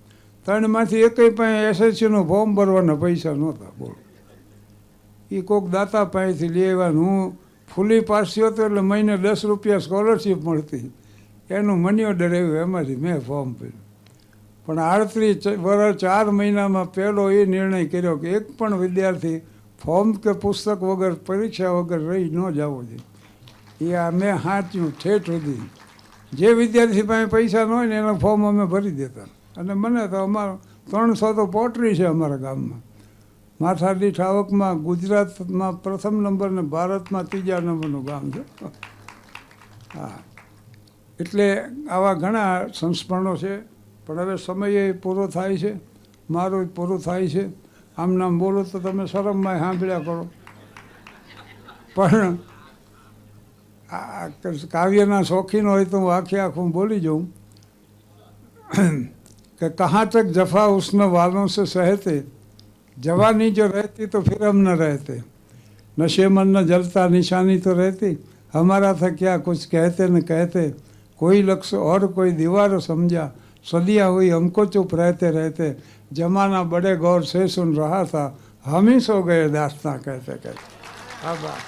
[SPEAKER 1] 3માંથી એકેય પાસે SSCનું ફોર્મ ભરવાના પૈસા નહોતા. બોલો, એ કોઈક દાતા પાસેથી લઈ આવ્યા. હું ફૂલી પાસ થયો હતો એટલે મહિને 10 રૂપિયા સ્કોલરશીપ મળતી, એનું મની ઓર્ડર આવ્યું, એમાંથી મેં ફોર્મ ભર્યું. પણ 38 વર્ષ 4 મહિનામાં પહેલો એ નિર્ણય કર્યો કે એક પણ વિદ્યાર્થી ફોર્મ કે પુસ્તક વગર પરીક્ષા વગર રહી ન જવો જોઈએ. એ અમે સાચ્યું ઠેઠ સુધી. જે વિદ્યાર્થી પાસે પૈસા ન હોય ને એનો ફોર્મ અમે ભરી દેતા. અને મને તો અમારો 300 તો પોટરી છે અમારા ગામમાં. માથાદીઠ આવકમાં ગુજરાતમાં પ્રથમ નંબર ને ભારતમાં 3જા નંબરનું ગામ છે. હા, એટલે આવા ઘણા સંસ્મરણો છે. પણ હવે સમય પૂરો થાય છે, મારું પૂરું થાય છે. આમ નામ બોલો તો તમે શરમમાં સાંભળ્યા કરો. પણ આ કાવ્યના શોખીન હોય તો હું આખું બોલી જાઉં કે કहाँ तक जफा उसमें वालों से सहते, जवानी जो रहती तो फिर हम न रहते, नशे मन न जलता निशानी तो रहती, हमारा था क्या कुछ कहते न कहते, कोई लक्ष्य और कोई दीवार समझा, सदियाँ हुई हमको चुप रहते रहते, जमाना बड़े गौर से सुन रहा था, हम ही सो गए दास्तां कहते कहते. आभार.